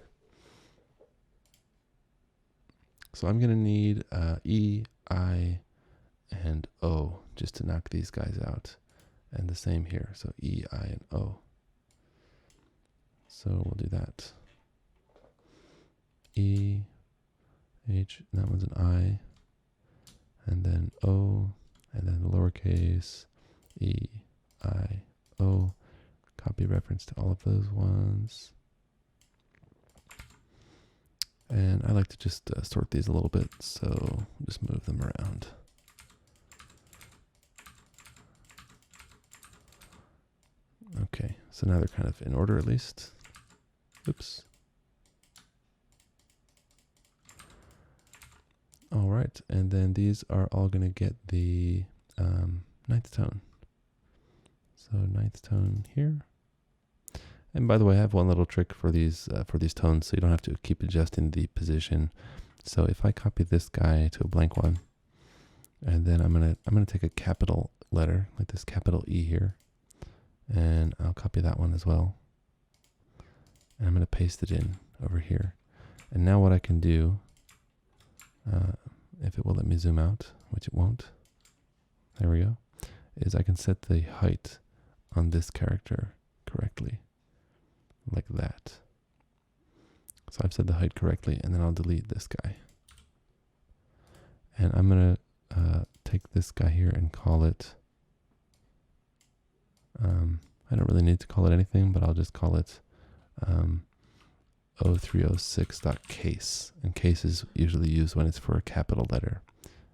So I'm going to need E, I, and O just to knock these guys out. And the same here. So E, I, and O. So we'll do that. E, H, that one's an I, and then O, and then the lowercase E, I, O, copy reference to all of those ones. And I like to just sort these a little bit, so just move them around. Okay, so now they're kind of in order at least. Oops. All right, and then these are all going to get the ninth tone. So ninth tone here. And by the way, I have one little trick for these tones, so you don't have to keep adjusting the position. So if I copy this guy to a blank one, and then I'm gonna take a capital letter like this capital E here, and I'll copy that one as well. And I'm gonna paste it in over here. And now what I can do, if it will let me zoom out, which it won't, there we go, is I can set the height on this character correctly, like that. So I've set the height correctly, and then I'll delete this guy. And I'm going to take this guy here and call it, I don't really need to call it anything, but I'll just call it 0306.case. And case is usually used when it's for a capital letter.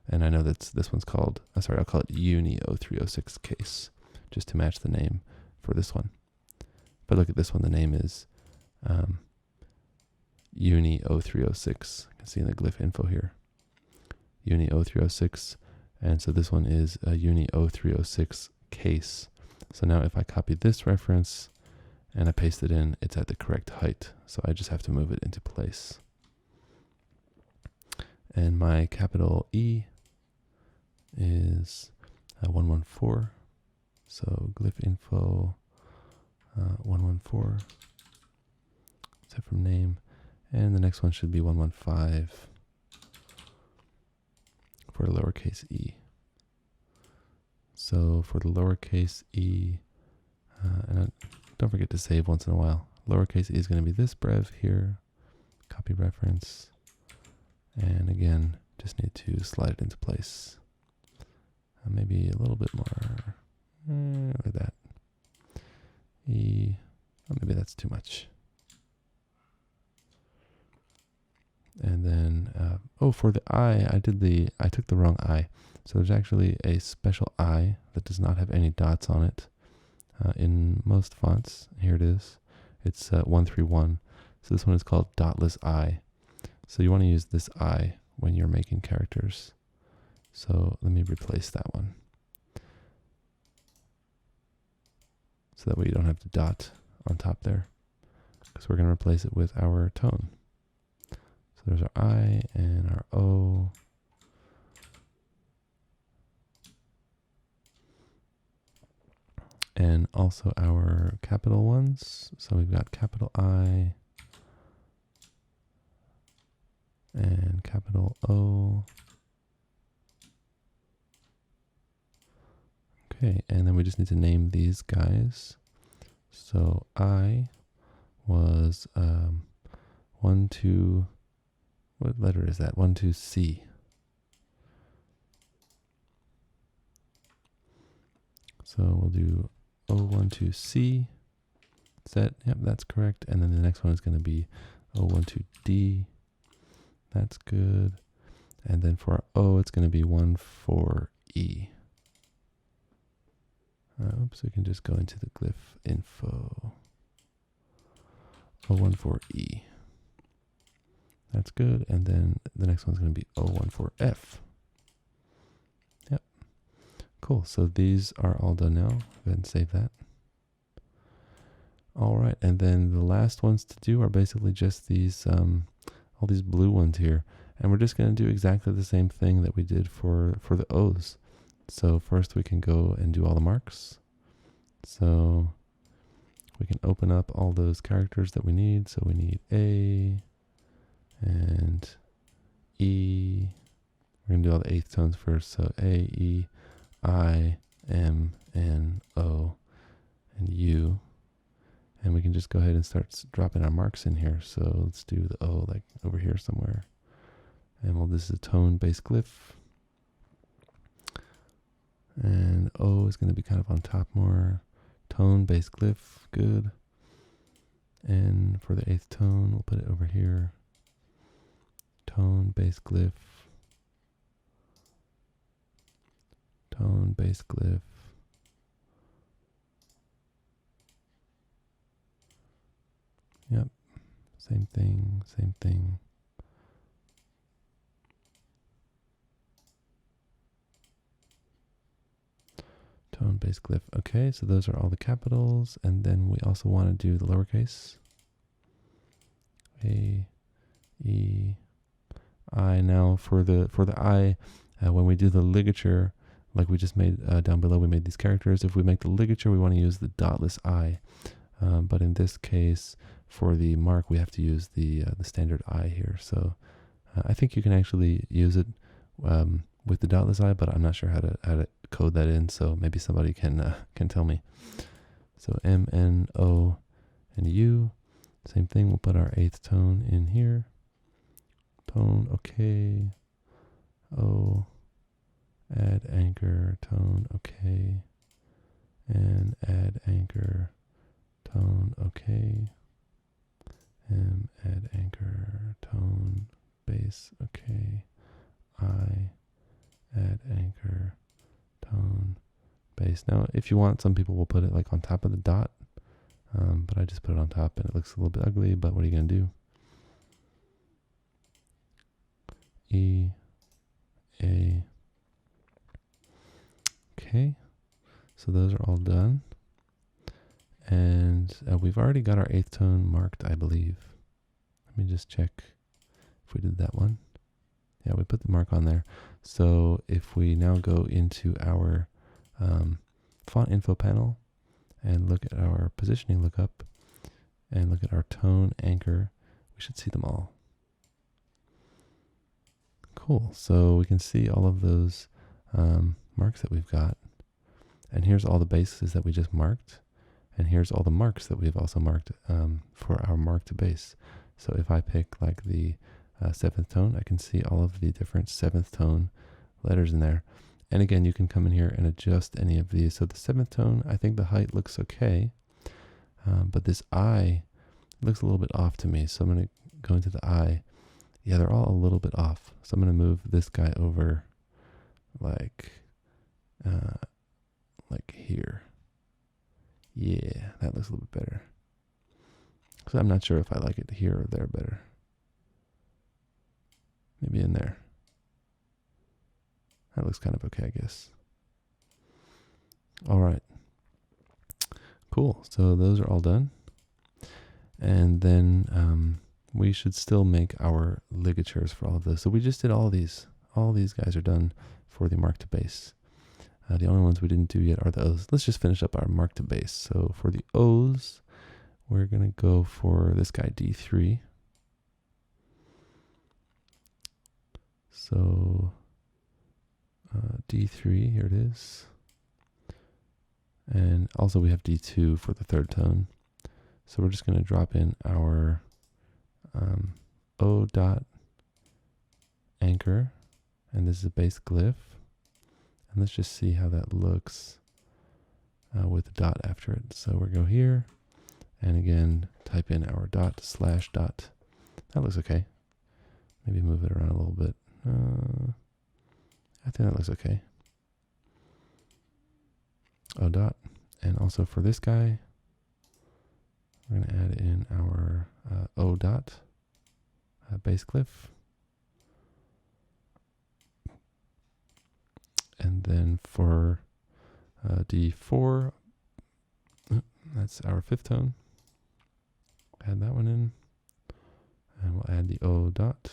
And I know that this one's called, I'll call it uni 0306 case, just to match the name for this one. But look at this one, the name is uni 0306. You can see in the glyph info here, uni 0306. And so this one is a uni 0306 case. So now if I copy this reference and I paste it in, it's at the correct height. So I just have to move it into place. And my capital E is 114. So glyph info 114, set from name. And the next one should be 115 for lowercase e. So for the lowercase e, and don't forget to save once in a while. Lowercase e is going to be this brev here, copy reference, and again, just need to slide it into place. Maybe a little bit more, like that. E, oh, maybe that's too much. And then, for the I, I took the wrong I. So there's actually a special I that does not have any dots on it. In most fonts, here it is. It's 131. So this one is called dotless I. So you want to use this I when you're making characters. So let me replace that one. So that way you don't have the dot on top there, because we're going to replace it with our tone. So there's our I and our O. And also our capital ones. So we've got capital I and capital O. Okay, and then we just need to name these guys. So I was 1, 2, what letter is that? 1, 2, C. So we'll do O12C. Set, yep, that's correct. And then the next one is going to be O12D. That's good. And then for our O, it's going to be 14E. Oops, we can just go into the glyph info. O14E. That's good. And then the next one's going to be O14F. Yep. Cool. So these are all done now. Go ahead and save that. All right. And then the last ones to do are basically just these, all these blue ones here. And we're just going to do exactly the same thing that we did for the O's. So first we can go and do all the marks. So we can open up all those characters that we need. So we need A and E. We're going to do all the eighth tones first. So A, E, I, M, N, O, and U. And we can just go ahead and start dropping our marks in here. So let's do the O like over here somewhere. And well, this is a tone-based glyph. And O is going to be kind of on top more. Tone-based glyph, good. And for the eighth tone, we'll put it over here. Tone-based glyph. Tone-based glyph. Yep, same thing, same thing. Tone-based glyph. Okay, so those are all the capitals, and then we also want to do the lowercase. A, E, I. Now for the I, when we do the ligature, like we just made down below, we made these characters. If we make the ligature, we want to use the dotless I. But in this case, for the mark, we have to use the standard I here. So I think you can actually use it with the dotless I, but I'm not sure how to code that in. So maybe somebody can tell me. So M, N, O, and U. Same thing. We'll put our eighth tone in here. Tone, okay. O, add anchor, tone, okay. And add anchor, tone, okay. M, add anchor, tone, bass, okay. I, add anchor, tone, bass. Now, if you want, some people will put it like on top of the dot, but I just put it on top and it looks a little bit ugly, but what are you going to do? E, A. Okay, so those are all done. And we've already got our eighth tone marked, I believe. Let me just check if we did that one. Yeah, we put the mark on there. So if we now go into our font info panel and look at our positioning lookup and look at our tone anchor, we should see them all. Cool. So we can see all of those marks that we've got. And here's all the bases that we just marked. And here's all the marks that we've also marked for our marked base. So if I pick like the seventh tone, I can see all of the different seventh tone letters in there. And again, you can come in here and adjust any of these. So the seventh tone, I think the height looks okay. But this I looks a little bit off to me. So I'm going to go into the I. Yeah, they're all a little bit off. So I'm going to move this guy over like here. Yeah, that looks a little bit better. So I'm not sure if I like it here or there better. Maybe in there. That looks kind of okay, I guess. All right. Cool. So those are all done. And then we should still make our ligatures for all of those. So we just did all these. All these guys are done for the mark to base. The only ones we didn't do yet are the O's. Let's just finish up our mark to base. So for the O's, we're going to go for this guy, D3. So D3, here it is. And also we have D2 for the third tone. So we're just going to drop in our O dot anchor, and this is a base glyph. And let's just see how that looks with the dot after it. So we'll go here, and again, type in our dot slash dot. That looks okay. Maybe move it around a little bit. I think that looks okay. O dot. And also for this guy, we're going to add in our O dot base glyph. And then for D4, that's our fifth tone. Add that one in. And we'll add the O dot.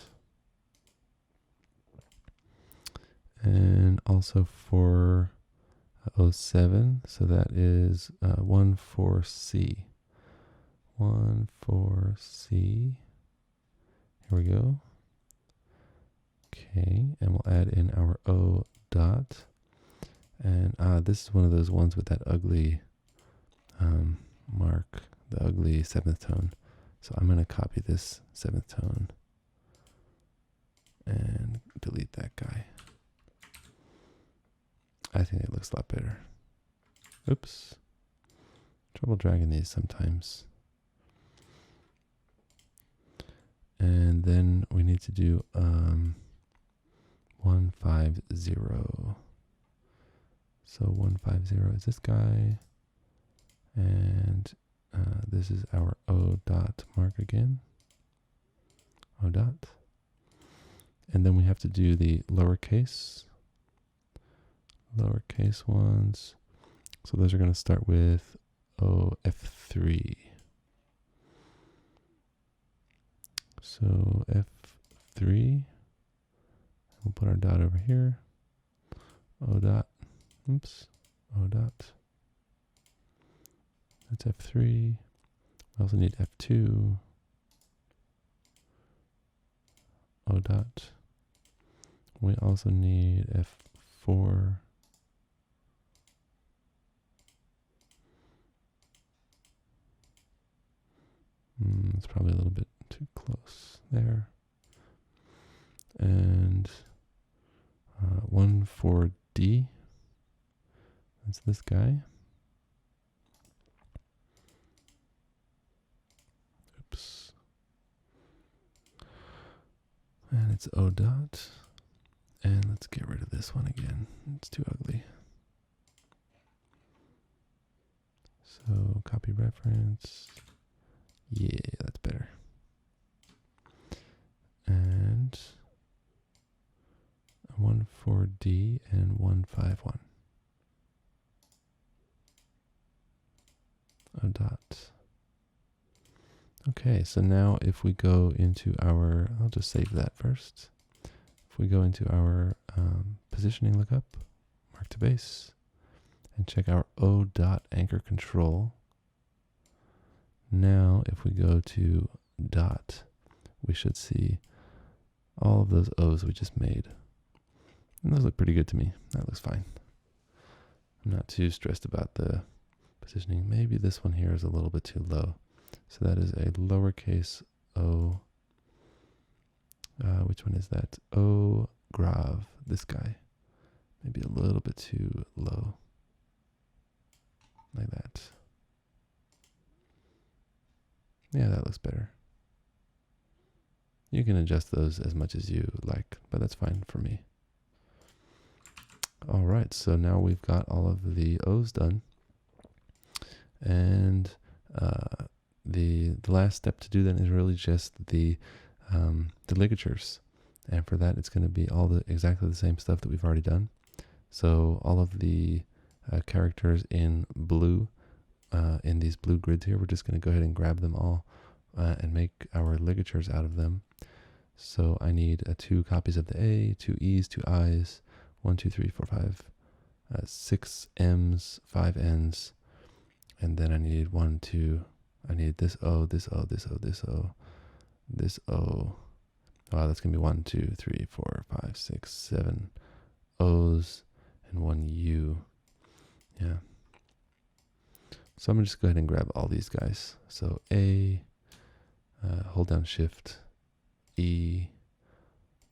And also for 07, so that is 1-4-C. 1-4-C. Here we go. Okay, and we'll add in our O dot. And this is one of those ones with that ugly mark, the ugly 7th tone. So I'm going to copy this 7th tone and delete that guy. I think it looks a lot better. Oops. Trouble dragging these sometimes. And then we need to do 150. So 150 is this guy. And this is our O dot mark again. O dot. And then we have to do the lowercase ones. So those are going to start with F3. So F3. We'll put our dot over here. O dot. Oops. O dot. That's F3. We also need F2. O dot. We also need F4. It's probably a little bit too close there. And 1-4-D. That's this guy. Oops. And it's O dot. And let's get rid of this one again. It's too ugly. So copy reference. Yeah, that's better. And 1-4-D and 1-5-1. O dot. Okay, so now if we go into our, I'll just save that first. If we go into our positioning lookup, mark to base, and check our O dot anchor control. Now, if we go to dot, we should see all of those O's we just made. And those look pretty good to me. That looks fine. I'm not too stressed about the positioning. Maybe this one here is a little bit too low. So that is a lowercase o. Which one is that? O grav, this guy. Maybe a little bit too low. Like that. Yeah, that looks better. You can adjust those as much as you like, but that's fine for me. All right, so now we've got all of the O's done. And the last step to do then is really just the ligatures. And for that, it's going to be exactly the same stuff that we've already done. So all of the characters in blue, in these blue grids here, we're just going to go ahead and grab them all and make our ligatures out of them. So I need 2 copies of the A, 2 E's, 2 I's, 1, 2, 3, 4, 5, 6 M's, 5 N's, and then I need I need this O, this O, this O, this O, this O. Wow, that's going to be 1, 2, 3, 4, 5, 6, 7 O's and 1 U. Yeah. So I'm going to just go ahead and grab all these guys. So A, hold down Shift, E,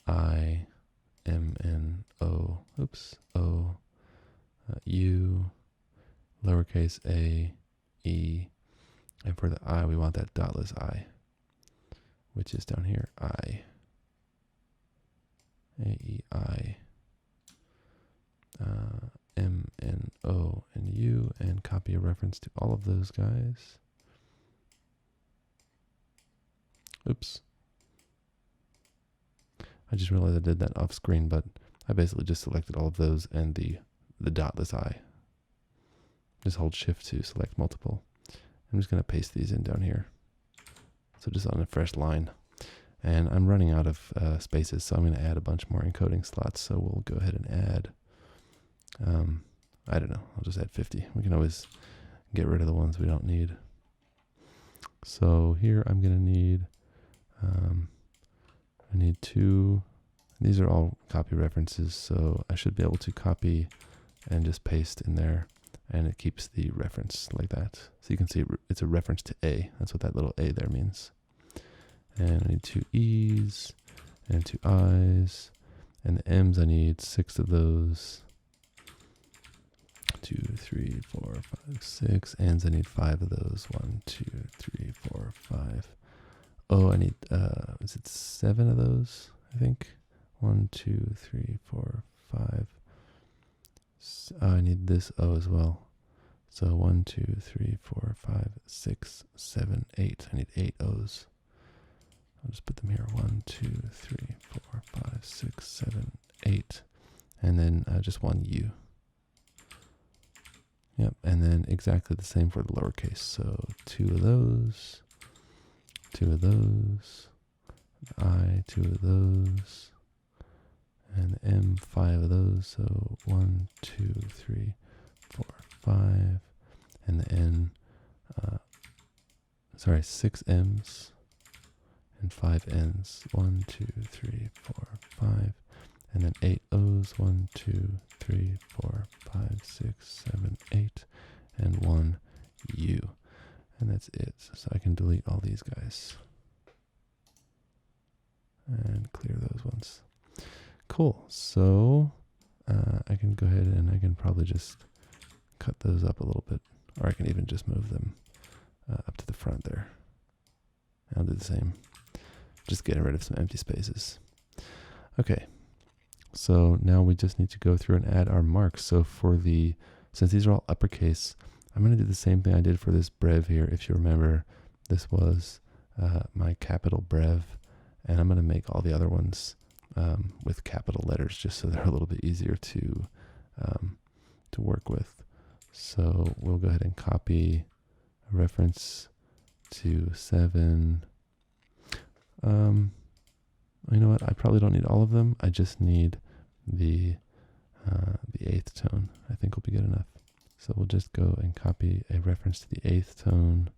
I, M, N, O, oops, O, U, lowercase a, E, and for the I, we want that dotless I, which is down here, I, A, E, I, M, N, O, and U, and copy a reference to all of those guys. Oops. I just realized I did that off screen, but I basically just selected all of those and the dotless I. Just hold Shift to select multiple. I'm just going to paste these in down here. So just on a fresh line. And I'm running out of spaces, so I'm going to add a bunch more encoding slots. So we'll go ahead and add, I don't know, I'll just add 50. We can always get rid of the ones we don't need. So here I'm going to need, I need 2, these are all copy references, so I should be able to copy and just paste in there, and it keeps the reference like that. So you can see it's a reference to A. That's what that little A there means. And I need 2 E's and 2 I's, and the M's I need 6 of those. 2, 3, 4, 5, 6. N's I need 5 of those. 1, 2, 3, 4, 5. Oh, I need, is it 7 of those, I think? 1, 2, 3, 4, 5. I need this O as well. So 1, 2, 3, 4, 5, 6, 7, 8. I need 8 O's. I'll just put them here. 1, 2, 3, 4, 5, 6, 7, 8. And then just 1 U. Yep, and then exactly the same for the lowercase. So 2 of those. 2 of those, I, 2 of those, and M, 5 of those, so 1, 2, 3, 4, 5, and the N, 6 M's and 5 N's, 1, 2, 3, 4, 5, and then 8 O's, 1, 2, 3, 4, 5, 6, 7, 8, and 1 U. And that's it. So I can delete all these guys. And clear those ones. Cool. So I can go ahead and I can probably just cut those up a little bit. Or I can even just move them up to the front there. I'll do the same. Just getting rid of some empty spaces. Okay. So now we just need to go through and add our marks. So since these are all uppercase, I'm going to do the same thing I did for this brev here. If you remember, this was my capital brev, and I'm going to make all the other ones with capital letters just so they're a little bit easier to work with. So we'll go ahead and copy a reference to 7. You know what? I probably don't need all of them. I just need the 8th tone. I think will be good enough. So we'll just go and copy a reference to the 8th tone,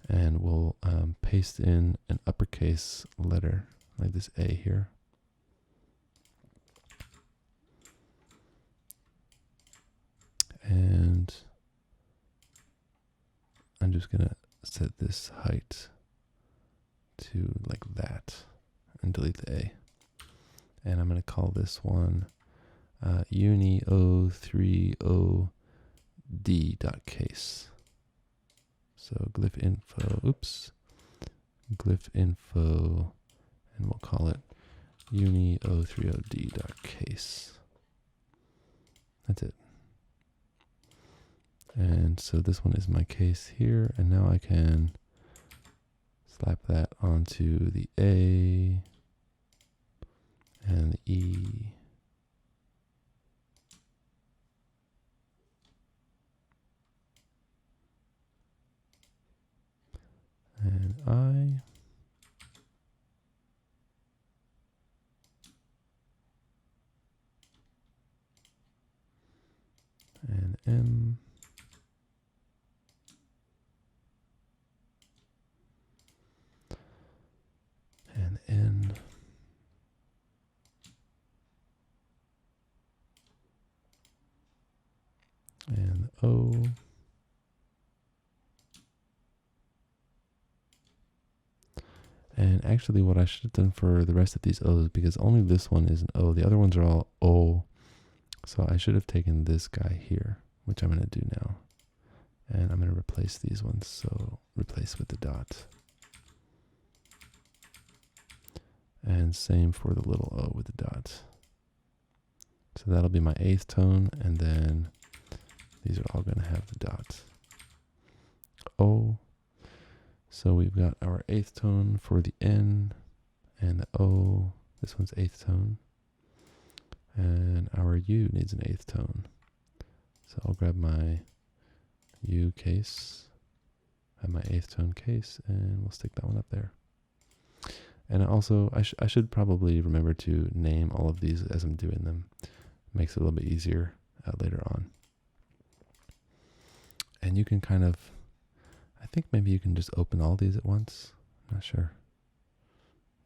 and we'll paste in an uppercase letter, like this A here. And I'm just going to set this height to like that, and delete the A. And I'm going to call this one uni 030d.case. So glyph info, and we'll call it uni 030d.case. That's it. And so this one is my case here, and now I can slap that onto the A, and E. And I. And M. And N. And O. And actually what I should have done for the rest of these O's, because only this one is an O, the other ones are all O. So I should have taken this guy here, which I'm going to do now. And I'm going to replace these ones. So replace with the dot. And same for the little O with the dot. So that'll be my 8th tone, and then these are all going to have the dot. O. So we've got our 8th tone for the N and the O. This one's 8th tone. And our U needs an 8th tone. So I'll grab my U case, have my 8th tone case, and we'll stick that one up there. And also, I should probably remember to name all of these as I'm doing them. Makes it a little bit easier later on. And you can kind of, I think maybe you can just open all these at once. Not sure.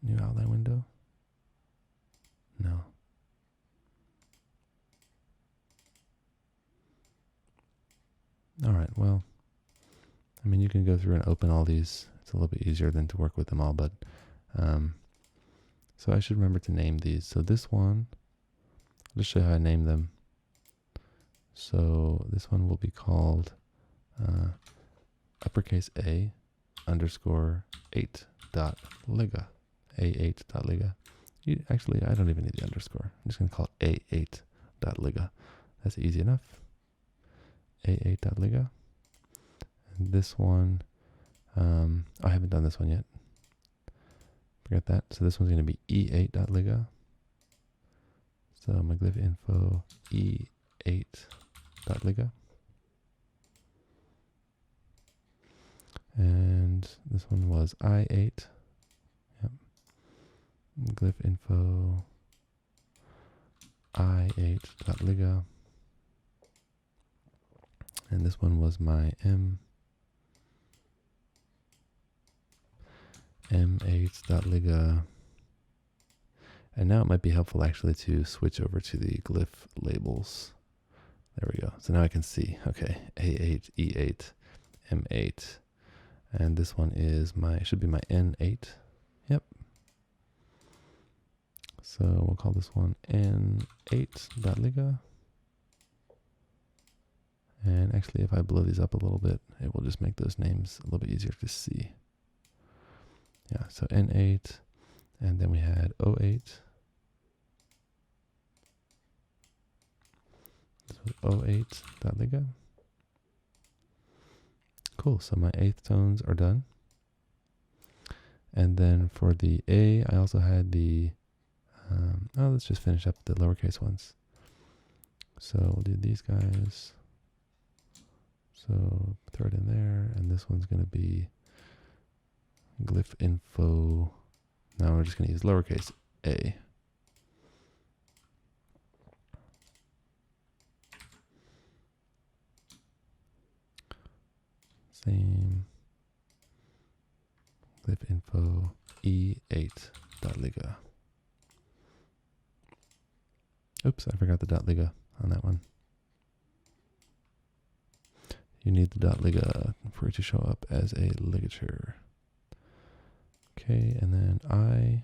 New outline window? No. All right, well, I mean, you can go through and open all these. It's a little bit easier than to work with them all, but so I should remember to name these. So this one, I'll just show you how I name them. So this one will be called uppercase A underscore 8.liga. A8.liga. Actually, I don't even need the underscore. I'm just going to call it A8.liga. That's easy enough. A8.liga. And this one, I haven't done this one yet. Forget that. So this one's going to be E8.liga. So my glyph info E8.liga. And this one was I8. Yep. Glyph info I8.liga. And this one was my M8.liga. And now it might be helpful actually to switch over to the glyph labels. There we go. So now I can see, okay, A8, E8, M8. And this one is should be my N8. Yep. So we'll call this one N8.liga. And actually, if I blow these up a little bit, it will just make those names a little bit easier to see. Yeah, so N8, and then we had O8. So O8.liga. Cool, so my 8th tones are done. And then for the A, I also had the, let's just finish up the lowercase ones. So we'll do these guys. So throw it in there, and this one's going to be glyph info. Now we're just going to use lowercase a. Same. Glyph info E8.liga. Oops, I forgot the .liga on that one. You need the .liga for it to show up as a ligature. Okay, and then I.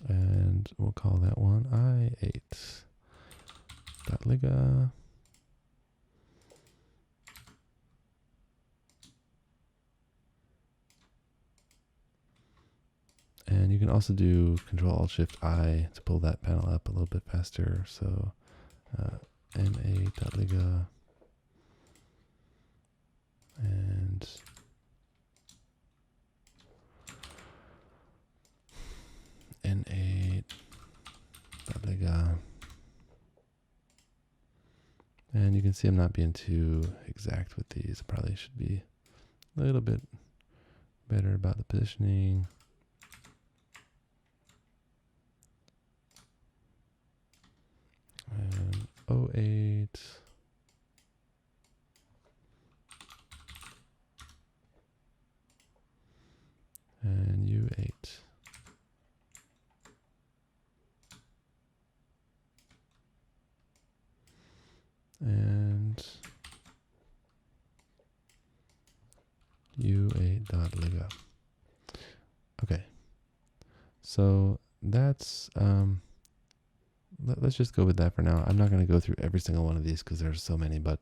And we'll call that one I8.liga. And you can also do Control-Alt-Shift-I to pull that panel up a little bit faster. So M8.liga. and N8 Liga. And you can see I'm not being too exact with these. Probably should be a little bit better about the positioning. And 08. And U8. And U8.liga. Okay. So that's let's just go with that for now. I'm not going to go through every single one of these because there's so many, but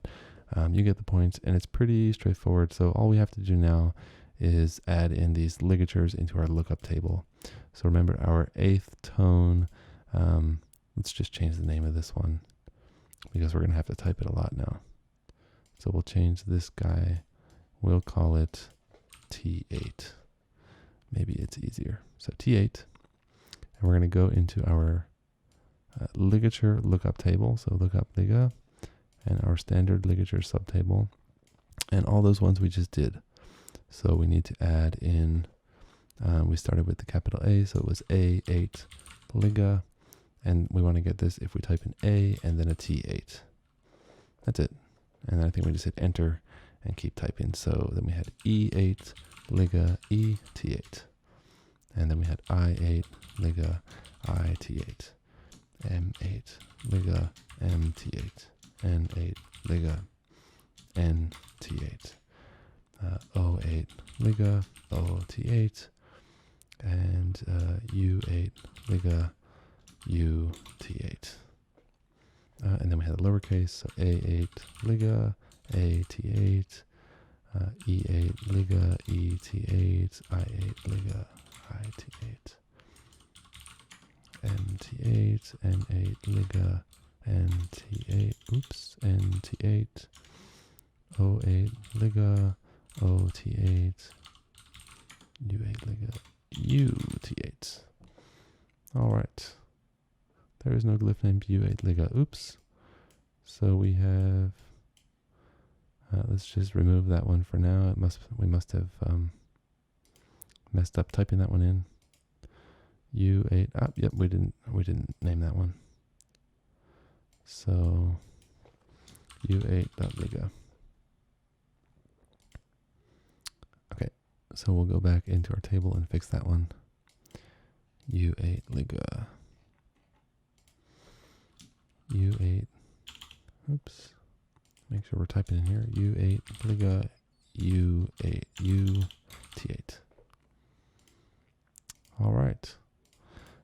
you get the point, and it's pretty straightforward. So all we have to do now is add in these ligatures into our lookup table. So remember our 8th tone. Let's just change the name of this one because we're going to have to type it a lot now. So we'll change this guy. We'll call it T8. Maybe it's easier. So T8. And we're going to go into our ligature lookup table. So lookup liga and our standard ligature subtable and all those ones we just did. So we need to add in, we started with the capital A, so it was A8 liga, and we want to get this if we type in A and then a T8. That's it. And I think we just hit enter and keep typing. So then we had E8 liga E T8. And then we had I8 liga I T8. M8 liga M T8. N8 liga N T8. O8 liga O T8. And U8 liga U T8. And then we had a lowercase, so A8 liga A T8. E8 liga E T8. I8 liga I T8. N8, N8 liga NT8, oops, NT8, O8 liga OT8, U8 liga UT8. All right. There is no glyph named U8 liga. Oops. So we have. Let's just remove that one for now. We must have messed up typing that one in. U8. Yep, we didn't name that one. So U8.liga. Okay, so we'll go back into our table and fix that one. U8 liga. U8. Oops. Make sure we're typing in here. U8 liga U8 UT8. All right.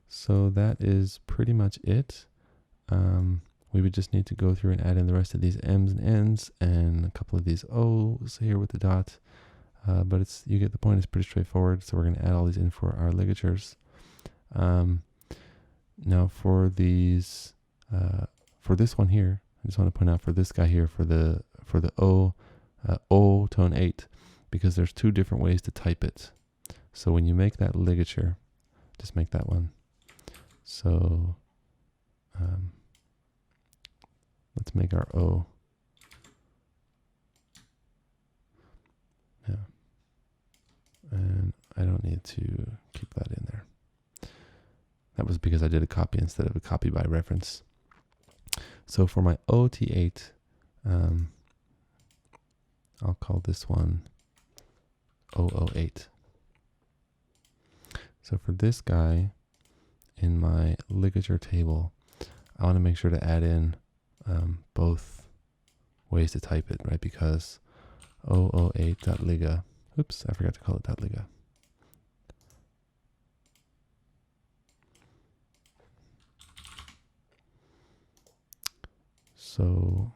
So that is pretty much it. We would just need to go through and add in the rest of these M's and N's and a couple of these O's here with the dot. But you get the point. It's pretty straightforward. So we're going to add all these in for our ligatures. Now for these, for this one here, I just want to point out for this guy here, for the O, O tone 8, because there's two different ways to type it. So when you make that ligature, just make that one. So let's make our O. Yeah. And I don't need to keep that in there. That was because I did a copy instead of a copy by reference. So for my OT8, I'll call this one 008. So for this guy, in my ligature table, I want to make sure to add in both ways to type it, right? Because 008.liga, oops, I forgot to call it .liga. So,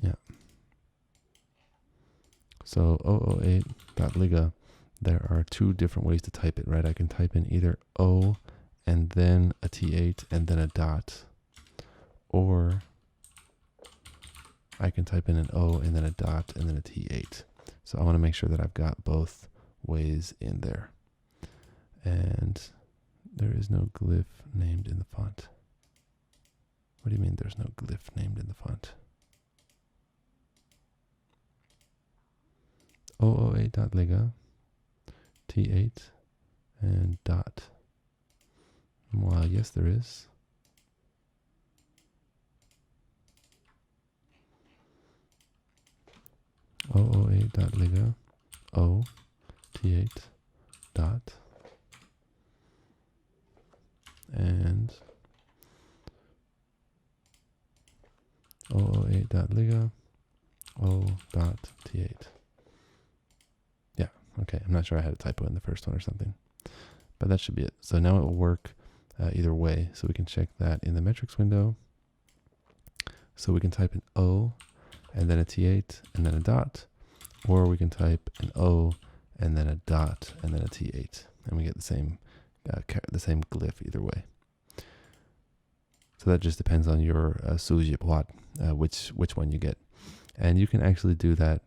yeah. So 008.liga, there are two different ways to type it, right? I can type in either O and then a T8 and then a dot, or I can type in an O and then a dot and then a T8. So I want to make sure that I've got both ways in there. And there is no glyph named in the font. What do you mean there's no glyph named in the font? 008.liga, T8, and dot. Well, yes, there is. .liga, O, T8, dot, and 008.liga, O dot T8. Yeah, okay, I'm not sure I had a typo in the first one or something, but that should be it. So now it will work either way. So we can check that in the metrics window. So we can type an O and then a T8 and then a dot, or we can type an O and then a dot and then a T8, and we get the same glyph either way. So that just depends on your Súi Pe, which one you get. And you can actually do that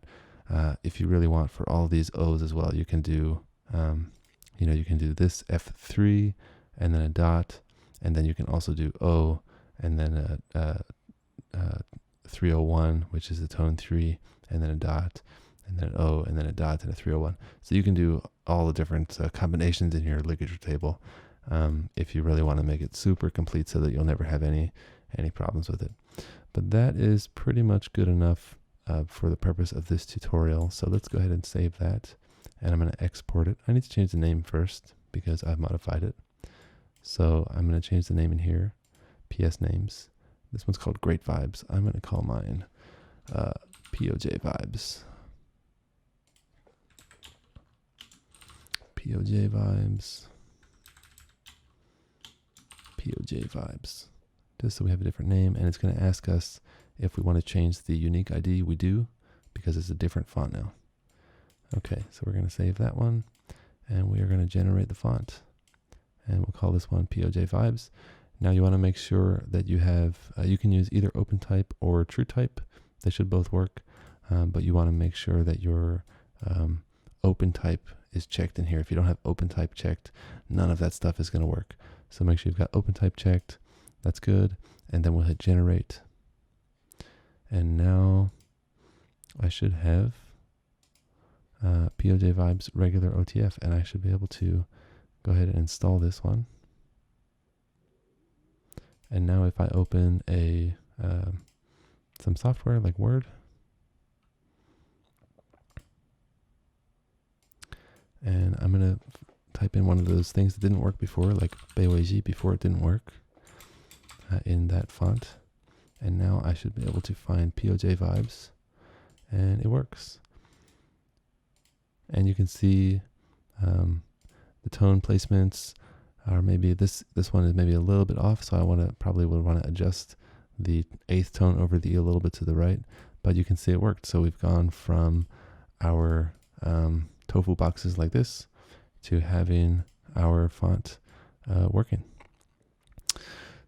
if you really want for all these O's as well. You can do, you can do this F3 and then a dot, and then you can also do O and then a 301, which is the tone 3, and then a dot, and then an O, and then a dot, and a 301. So you can do all the different combinations in your ligature table if you really want to make it super complete so that you'll never have any problems with it. But that is pretty much good enough for the purpose of this tutorial. So let's go ahead and save that, and I'm going to export it. I need to change the name first because I've modified it. So I'm going to change the name in here, PS names. This one's called Great Vibes. I'm going to call mine POJ Vibes. POJ Vibes. POJ Vibes. Just so we have a different name, and it's going to ask us if we want to change the unique ID. We do, because it's a different font now. Okay, so we're going to save that one, and we are going to generate the font. And we'll call this one POJ Vibes. Now you want to make sure that you have, you can use either OpenType or TrueType. They should both work, but you want to make sure that your OpenType is checked in here. If you don't have OpenType checked, none of that stuff is going to work. So make sure you've got OpenType checked. That's good. And then we'll hit generate. And now I should have POJ Vibes regular OTF, and I should be able to go ahead and install this one. And now if I open some software like Word, and I'm going to type in one of those things that didn't work before, like POJ before it didn't work in that font. And now I should be able to find POJ Vibes, and it works. And you can see the tone placements are maybe this one is maybe a little bit off, so I probably would want to adjust the 8th tone over the E a little bit to the right, but you can see it worked. So we've gone from our tofu boxes like this to having our font working.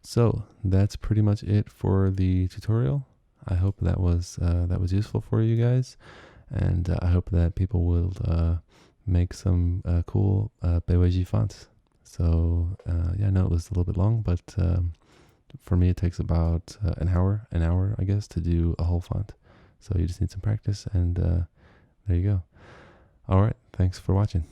So that's pretty much it for the tutorial. I hope that was useful for you guys, and I hope that people will make some cool POJ fonts. So yeah, I know it was a little bit long, but for me it takes about an hour, I guess, to do a whole font. So you just need some practice, and there you go. All right, thanks for watching.